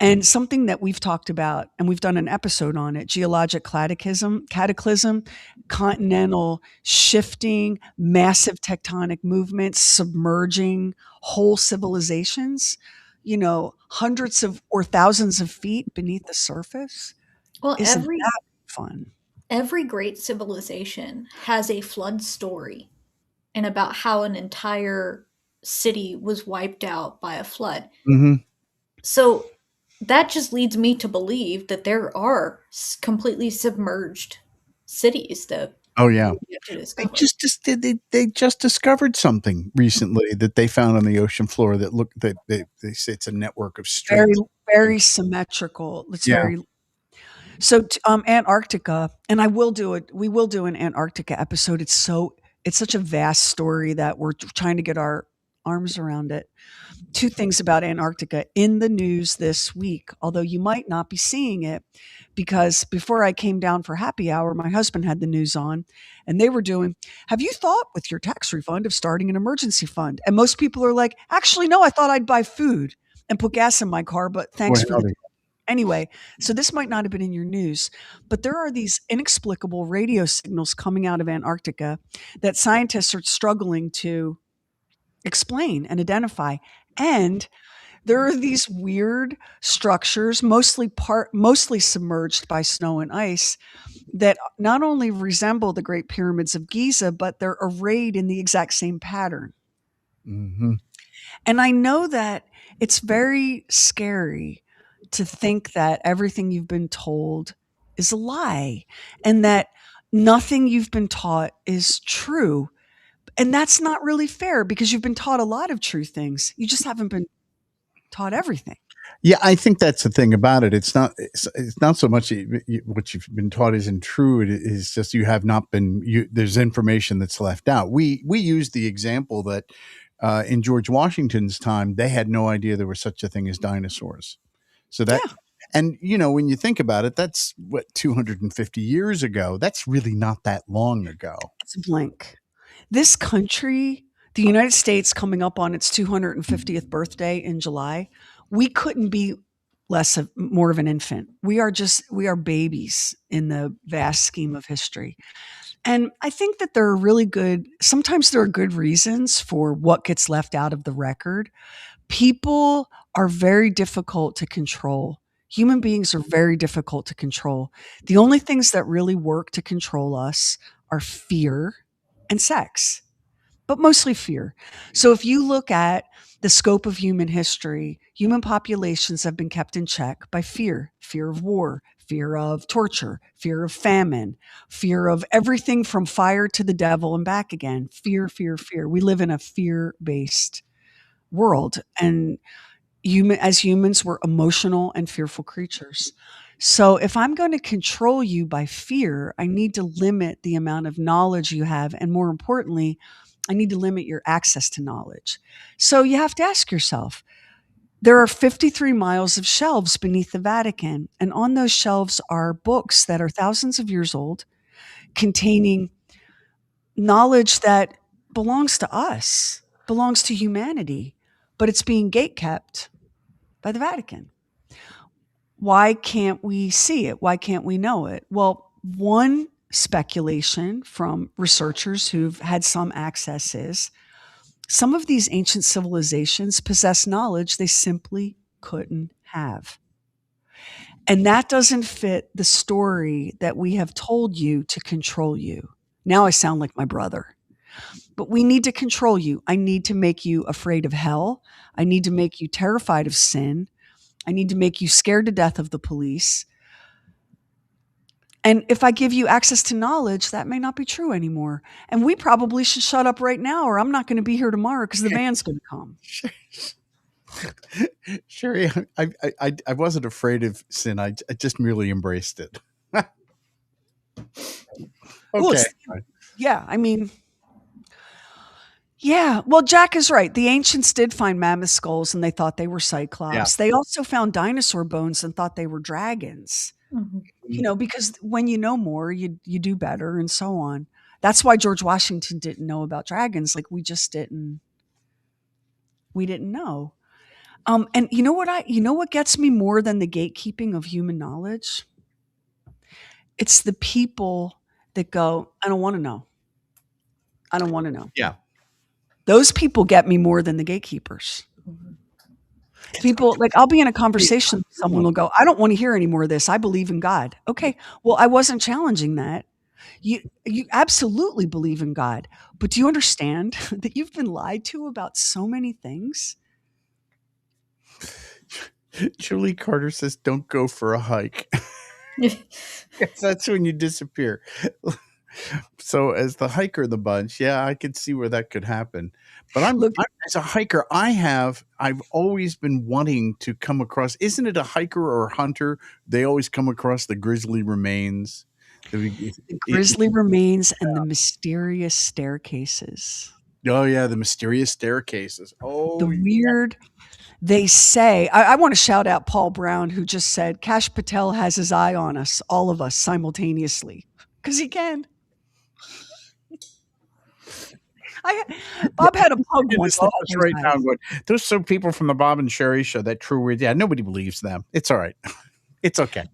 And something that we've talked about, and we've done an episode on it, geologic cataclysm, continental shifting, massive tectonic movements, submerging whole civilizations, hundreds of or thousands of feet beneath the surface. Well, Isn't that fun? every great civilization has a flood story and about how an entire city was wiped out by a flood. Mm-hmm. So that just leads me to believe that there are completely submerged cities that Oh yeah, we have to they discover. they just discovered something recently that they found on the ocean floor that look that they say it's a network of Very, streets. very symmetrical. It's Yeah. very so. Antarctica, and we will do an Antarctica episode. It's such a vast story that we're trying to get our arms around it. Two things about Antarctica in the news this week, although you might not be seeing it because before I came down for happy hour, my husband had the news on and they were doing, have you thought with your tax refund of starting an emergency fund? And most people are like, actually, no, I thought I'd buy food and put gas in my car, but thanks Boy, for howdy. the anyway. So this might not have been in your news, but there are these inexplicable radio signals coming out of Antarctica that scientists are struggling to explain and identify. And there are these weird structures, mostly submerged by snow and ice, that not only resemble the Great Pyramids of Giza, but they're arrayed in the exact same pattern. Mm-hmm. And I know that it's very scary to think that everything you've been told is a lie and that nothing you've been taught is true. And that's not really fair because you've been taught a lot of true things. You just haven't been taught everything. Yeah, I think that's the thing about it. It's not so much what you've been taught isn't true. It is just you have not been. There's information that's left out. We use the example that in George Washington's time, they had no idea there was such a thing as dinosaurs. So that, Yeah. and when you think about it, that's what 250 years ago. That's really not that long ago. It's a blank. This country, the United States, coming up on its 250th birthday in July, we couldn't be more of an infant. We are babies in the vast scheme of history. And I think that sometimes there are good reasons for what gets left out of the record. People are very difficult to control. Human beings are very difficult to control. The only things that really work to control us are fear and sex, but mostly fear. So if you look at the scope of human history, human populations have been kept in check by fear of war, fear of torture, fear of famine, fear of everything from fire to the devil and back again. Fear, fear, fear. We live in a fear-based world. And as humans, we're emotional and fearful creatures. So if I'm going to control you by fear, I need to limit the amount of knowledge you have. And more importantly, I need to limit your access to knowledge. So you have to ask yourself, there are 53 miles of shelves beneath the Vatican. And on those shelves are books that are thousands of years old, containing knowledge that belongs to us, belongs to humanity, but it's being gatekept by the Vatican. Why can't we see it? Why can't we know it? Well, one speculation from researchers who've had some access is some of these ancient civilizations possess knowledge they simply couldn't have. And that doesn't fit the story that we have told you to control you. Now I sound like my brother. But we need to control you. I need to make you afraid of hell. I need to make you terrified of sin. I need to make you scared to death of the police. And if I give you access to knowledge, that may not be true anymore. And we probably should shut up right now, or I'm not going to be here tomorrow because the van's going to come. Sherry, I wasn't afraid of sin. I just merely embraced it. Okay. Yeah, I mean, yeah. Well, Jack is right. The ancients did find mammoth skulls and they thought they were cyclops. Yeah. They also found dinosaur bones and thought they were dragons. Mhm. Because when you know more, you do better and so on. That's why George Washington didn't know about dragons. Like we didn't know. And you know what gets me more than the gatekeeping of human knowledge? It's the people that go, I don't want to know. I don't want to know. Yeah. Those people get me more than the gatekeepers. Mhm. People, like, I'll be in a conversation, someone will go, I don't want to hear any more of this. I believe in God. Okay, well, I wasn't challenging that. You absolutely believe in God, but do you understand that you've been lied to about so many things? Julie Carter says, "Don't go for a hike." That's when you disappear. So, as the hiker of the bunch, yeah, I could see where that could happen. But as a hiker, I've always been wanting to come across. Isn't it a hiker or a hunter? They always come across the grisly remains. The grisly remains and the mysterious staircases. Oh yeah, the mysterious staircases. Oh, the weird. They say, I want to shout out Paul Brown, who just said, Kash Patel has his eye on us, all of us simultaneously, because he can. Bob had a pug once. Right now, there's some people from the Bob and Sherry show that true weird. Yeah, nobody believes them. It's all right. It's okay.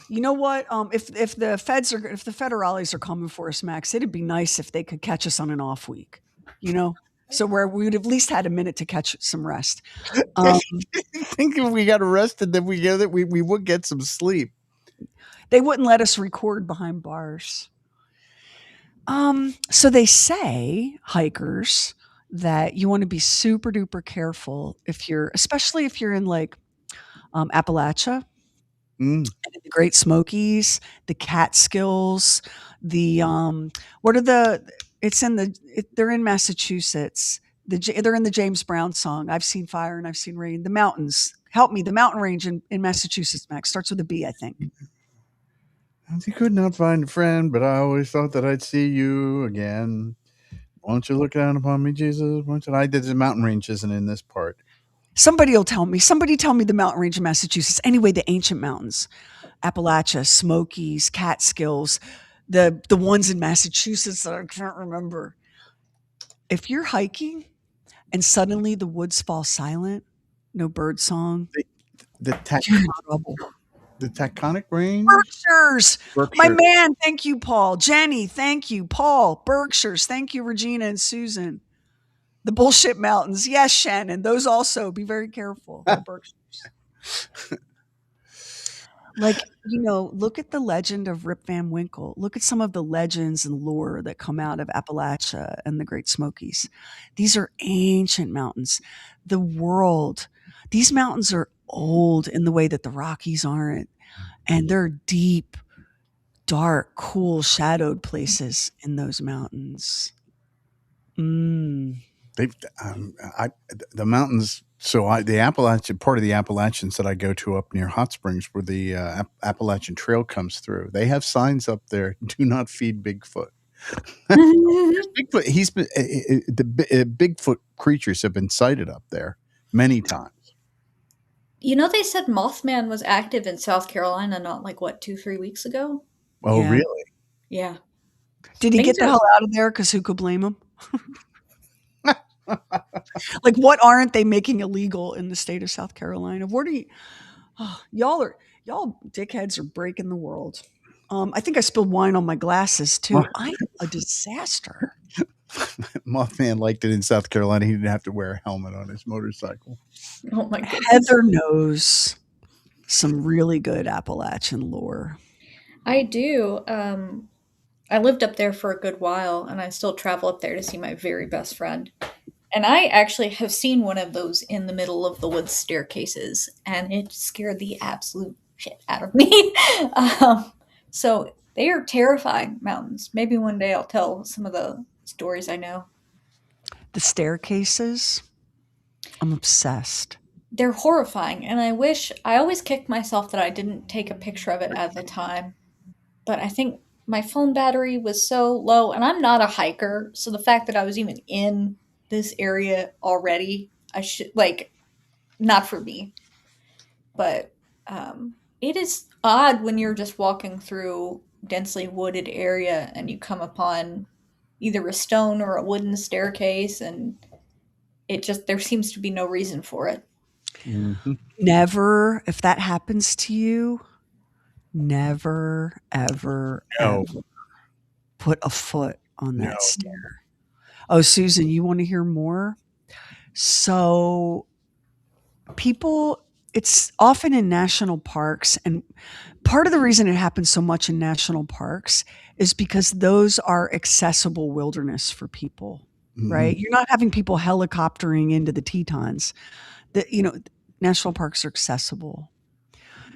You know what? If the federales are coming for us, Max, it'd be nice if they could catch us on an off week. So where we would have at least had a minute to catch some rest. I think if we got arrested, then we would get some sleep. They wouldn't let us record behind bars. So they say, hikers, that you want to be super duper careful especially if you're in like Appalachia, the Great Smokies, the Catskills, they're in Massachusetts. They're in the James Brown song, I've seen fire and I've seen rain. The mountains, help me, the mountain range in Massachusetts, Max, starts with a B, I think. I could not find a friend, but I always thought that I'd see you again. Won't you look down upon me, Jesus? I did the mountain range isn't in this part. Somebody tell me the mountain range in Massachusetts. Anyway, the ancient mountains, Appalachia, Smokies, Catskills, the ones in Massachusetts that I can't remember. If you're hiking and suddenly the woods fall silent, no bird song, the Taconic range? Berkshires. My man, thank you, Paul. Jenny, thank you, Paul. Berkshires, thank you, Regina and Susan. The bullshit mountains. Yes, Shannon. Those also. Be very careful. The Berkshires. Look at the legend of Rip Van Winkle. Look at some of the legends and lore that come out of Appalachia and the Great Smokies. These are ancient mountains. These mountains are old in the way that the Rockies aren't. And there are deep, dark, cool, shadowed places in those mountains. The mountains. So the Appalachian part of the Appalachians that I go to up near Hot Springs, where the Appalachian Trail comes through, they have signs up there: "Do not feed Bigfoot." Bigfoot. Bigfoot creatures have been sighted up there many times. They said Mothman was active in South Carolina not 2-3 weeks ago? Oh, yeah. Really? Yeah. Did he get the hell out of there? Because who could blame him? What aren't they making illegal in the state of South Carolina? What are y'all dickheads are breaking the world. I think I spilled wine on my glasses too. I'm a disaster. Mothman liked it in South Carolina. He didn't have to wear a helmet on his motorcycle. Oh my goodness. Heather knows. some really good Appalachian lore. I do. I lived up there for a good while, and I still travel up there to see my very best friend. And I actually have seen one of those in the middle of the woods staircases, and it scared the absolute shit out of me. So they are terrifying mountains. Maybe one day I'll tell some of the stories I know. The staircases, I'm obsessed. They're horrifying, and I always kick myself that I didn't take a picture of it at the time. But I think my phone battery was so low, and I'm not a hiker, so the fact that I was even in this area already, I should like not for me. But it is odd when you're just walking through densely wooded area and you come upon either a stone or a wooden staircase, and it just there seems to be no reason for it. Mm-hmm. Never, if that happens to you, never, ever, No. ever put a foot on that No. stair. Oh, Susan, you want to hear more? So, people, it's often in national parks, and part of the reason it happens so much in national parks is because those are accessible wilderness for people, right? You're not having people helicoptering into the Tetons. National parks are accessible.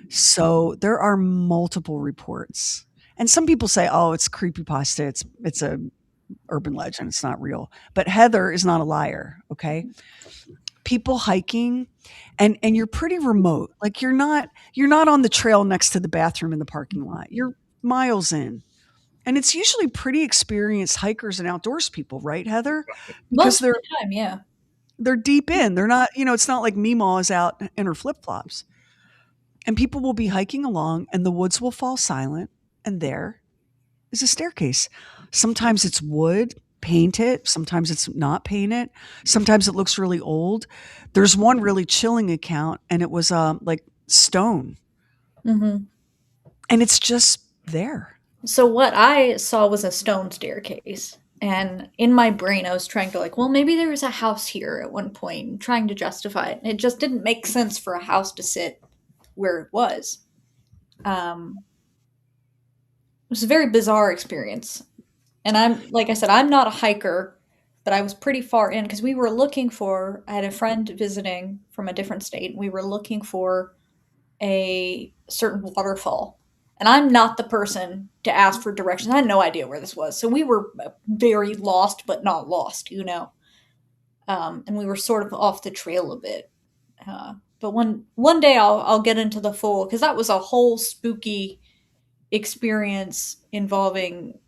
So there are multiple reports. And some people say, oh, it's creepypasta. It's a urban legend. It's not real. But Heather is not a liar. Okay. People hiking and you're pretty remote. Like you're not on the trail next to the bathroom in the parking lot. You're miles in. And it's usually pretty experienced hikers and outdoors people, right, Heather? Because Most of the time, yeah. they're deep in. They're not, it's not like Meemaw is out in her flip-flops. And people will be hiking along and the woods will fall silent. And there is a staircase. Sometimes it's wood, painted. Sometimes it's not painted. Sometimes it looks really old. There's one really chilling account and it was like stone. Mm-hmm. And it's just there. So what I saw was a stone staircase. And in my brain, I was trying to well, maybe there was a house here at one point, trying to justify it. It just didn't make sense for a house to sit where it was. It was a very bizarre experience. And like I said, I'm not a hiker, but I was pretty far in because I had a friend visiting from a different state, and we were looking for a certain waterfall. And I'm not the person to ask for directions. I had no idea where this was. So we were very lost, but not lost, and we were sort of off the trail a bit. But one day I'll get into the full, because that was a whole spooky experience involving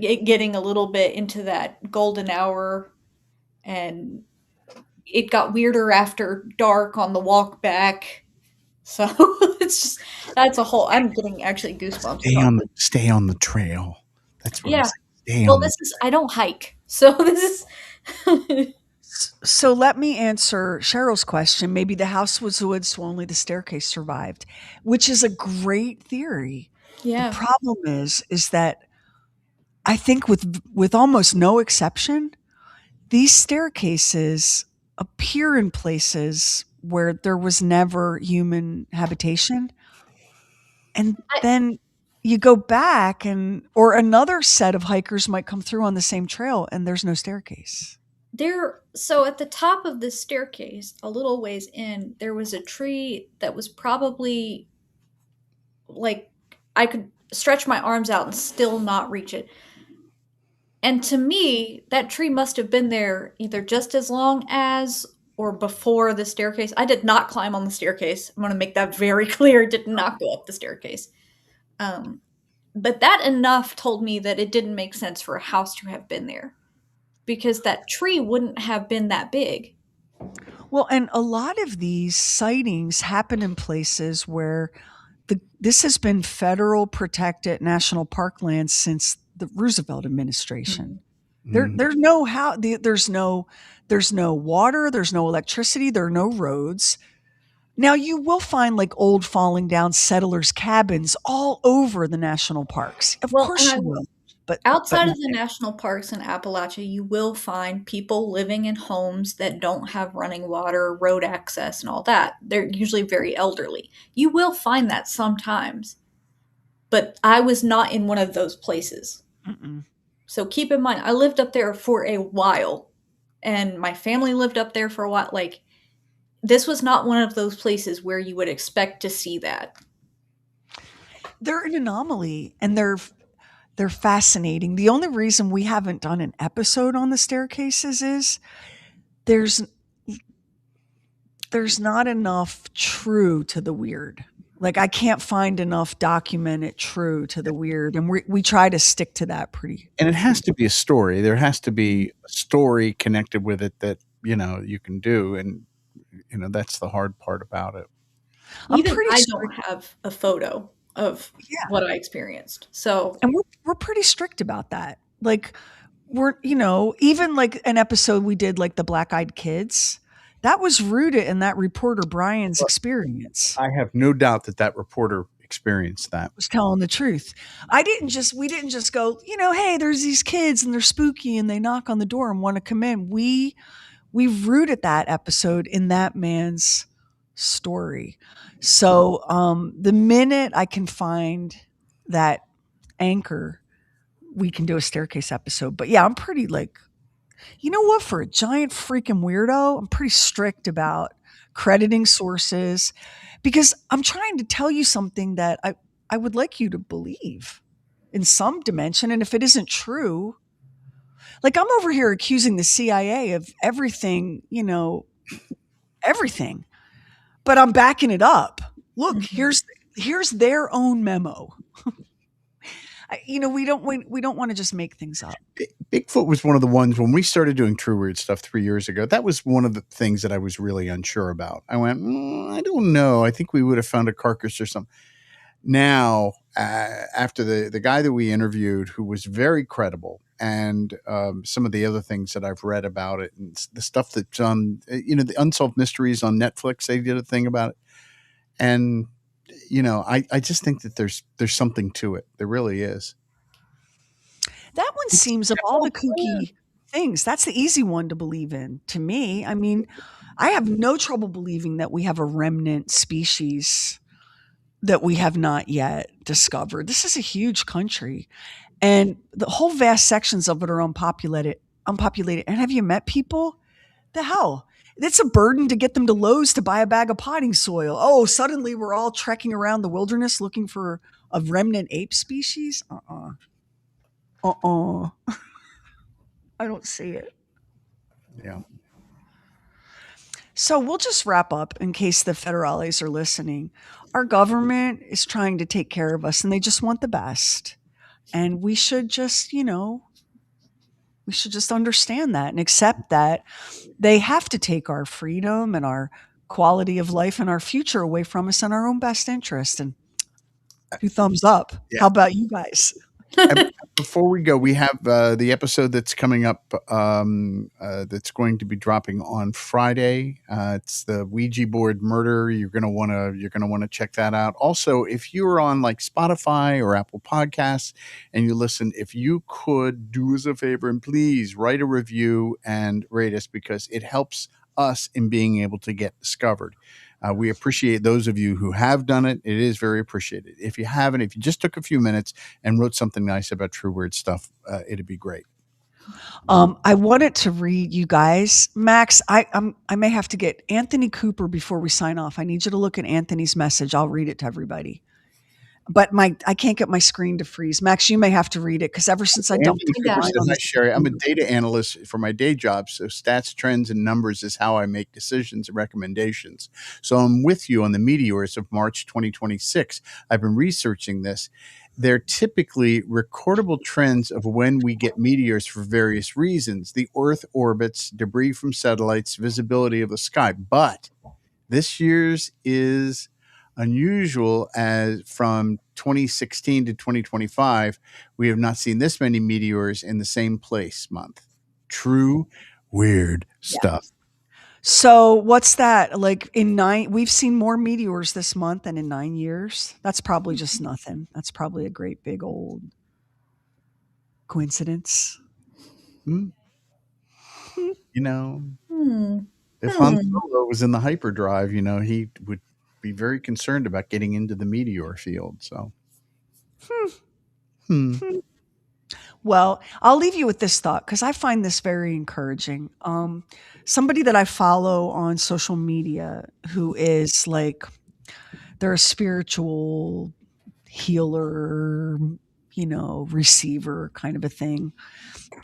getting a little bit into that golden hour, and it got weirder after dark on the walk back. So that's a whole. I'm getting actually goosebumps. Stay on the trail. That's what yeah. I'm saying. Well, I don't hike, so this is. So let me answer Cheryl's question. Maybe the house was wood, so only the staircase survived, which is a great theory. Yeah. The problem is that I think with almost no exception, these staircases appear in places where there was never human habitation. And then you go back or another set of hikers might come through on the same trail and there's no staircase. So at the top of this staircase, a little ways in, there was a tree that was probably like I could stretch my arms out and still not reach it. And to me, that tree must have been there either just as long as or before the staircase. I did not climb on the staircase. I'm going to make that very clear. Did not go up the staircase. But that enough told me that it didn't make sense for a house to have been there, because that tree wouldn't have been that big. Well, and a lot of these sightings happen in places where this has been federal protected national park land since the Roosevelt administration. Mm-hmm. There's no water, there's no electricity, there are no roads. Now you will find like old falling down settlers' cabins all over the national parks. Of course you will. But Outside of the nothing. national parks in Appalachia, you will find people living in homes that don't have running water, road access, and all that. They're usually very elderly. You will find that sometimes, but I was not in one of those places. Mm-mm. So keep in mind, I lived up there for a while, and my family lived up there for a while. Like, this was not one of those places where you would expect to see that. They're an anomaly, and they're fascinating. The only reason we haven't done an episode on the staircases is there's not enough true to the weird. Like, I can't find enough documented true to the weird, and we try to stick to that pretty. And it has to be a story. There has to be a story connected with it that, you can do. And, that's the hard part about it. Even I don't have a photo of what I experienced. So, and we're pretty strict about that. Like, we're, even like an episode we did, like the Black Eyed Kids, that was rooted in that reporter Brian's experience. I have no doubt that reporter experienced that. Was telling the truth. We didn't just go, hey, there's these kids and they're spooky and they knock on the door and want to come in. We rooted that episode in that man's story. So the minute I can find that anchor, we can do a staircase episode. But yeah, I'm pretty you know what? For a giant freaking weirdo, I'm pretty strict about crediting sources because I'm trying to tell you something that I would like you to believe in some dimension. And if it isn't true, like, I'm over here accusing the CIA of everything, everything, but I'm backing it up. Look, here's their own memo. We don't want to just make things up. Bigfoot was one of the ones when we started doing True Weird Stuff 3 years ago. That was one of the things that I was really unsure about. I went, I don't know. I think we would have found a carcass or something. Now, after the guy that we interviewed, who was very credible, and some of the other things that I've read about it, and the stuff that's on, the Unsolved Mysteries on Netflix, they did a thing about it. And, I just think that there's something to it. There really is. That one seems, of all the kooky things, that's the easy one to believe in to me. I mean, I have no trouble believing that we have a remnant species that we have not yet discovered. This is a huge country, and the whole vast sections of it are unpopulated. And have you met people? The hell? It's a burden to get them to Lowe's to buy a bag of potting soil. Oh, suddenly we're all trekking around the wilderness looking for a remnant ape species? I don't see it. Yeah. So we'll just wrap up in case the federales are listening. Our government is trying to take care of us and they just want the best. And we should just, understand that and accept that they have to take our freedom and our quality of life and our future away from us in our own best interest. And 2 thumbs up. Yeah. How about you guys? Before we go, we have the episode that's coming up that's going to be dropping on Friday. It's the Ouija board murder. You're gonna want to check that out. Also, if you're on like Spotify or Apple Podcasts and you listen, if you could do us a favor and please write a review and rate us, because it helps us in being able to get discovered. We appreciate those of you who have done it. It is very appreciated. If you haven't, if you just took a few minutes and wrote something nice about True Weird Stuff, it'd be great. I wanted to read you guys, Max. I may have to get Anthony Cooper before we sign off. I need you to look at Anthony's message. I'll read it to everybody. But I can't get my screen to freeze. Max, you may have to read it because ever since I dumped Hi, Sherry. I'm a data analyst for my day job, so stats, trends, and numbers is how I make decisions and recommendations. So I'm with you on the meteors of March 2026. I've been researching this. They're typically recordable trends of when we get meteors for various reasons: the Earth orbits, debris from satellites, visibility of the sky. But this year's is unusual, as from 2016 to 2025, we have not seen this many meteors in the same place month. True weird stuff. So what's that? Like we've seen more meteors this month than in 9 years. That's probably just nothing. That's probably a great big old. Coincidence? Hmm. You know, Hmm. if Han Solo was in the hyperdrive, he would be very concerned about getting into the meteor field. So, hmm. Well, I'll leave you with this thought because I find this very encouraging. Somebody that I follow on social media who is like, they're a spiritual healer, receiver kind of a thing.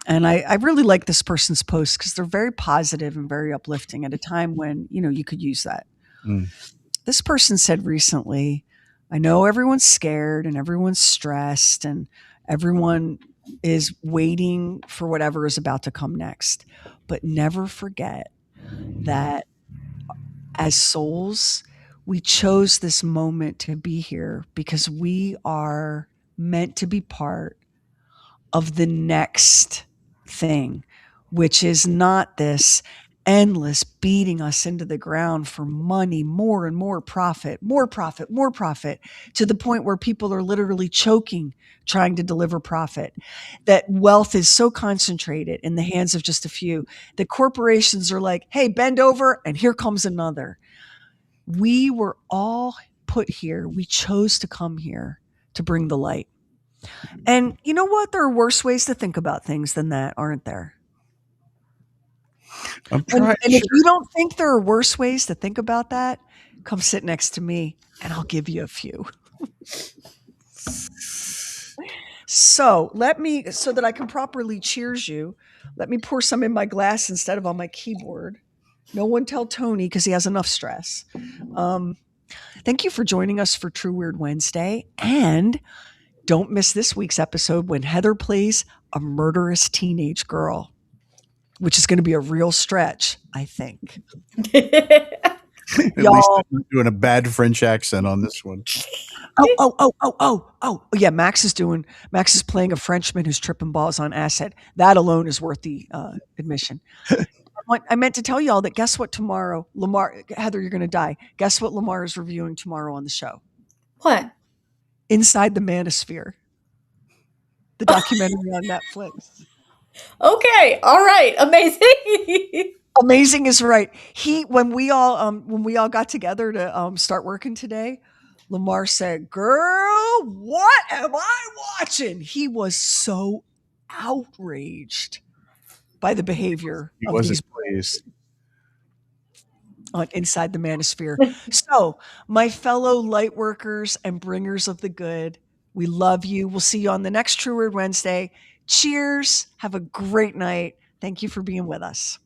And I really like this person's posts because they're very positive and very uplifting at a time when, you could use that. Mm. This person said recently, I know everyone's scared and everyone's stressed and everyone is waiting for whatever is about to come next. But never forget that as souls, we chose this moment to be here because we are meant to be part of the next thing, which is not this endless beating us into the ground for money, more and more profit, more profit, more profit, to the point where people are literally choking trying to deliver profit. That wealth is so concentrated in the hands of just a few that corporations are like, hey, bend over, and here comes another. We were all put here. We chose to come here to bring the light. And you know what? There are worse ways to think about things than that, aren't there? I'm And, trying. and if you don't think there are worse ways to think about that, come sit next to me and I'll give you a few. So so that I can properly cheers you, let me pour some in my glass instead of on my keyboard. No one tell Tony because he has enough stress. Thank you for joining us for True Weird Wednesday. And don't miss this week's episode when Heather plays a murderous teenage girl, which is going to be a real stretch, I think. At least I'm doing a bad French accent on this one. Oh. Yeah, Max is playing a Frenchman who's tripping balls on acid. That alone is worth the admission. I meant to tell y'all that guess what tomorrow, Heather, you're going to die. Guess what Lamar is reviewing tomorrow on the show? What? Inside the Manosphere, the documentary on Netflix. Okay. All right. Amazing. Amazing is right. When we all got together to start working today, Lamar said, "Girl, what am I watching?" He was so outraged by the behavior He of wasn't these pleased. on Inside the Manosphere. So, my fellow light workers and bringers of the good, we love you. We'll see you on the next True Weird Wednesday. Cheers. Have a great night. Thank you for being with us.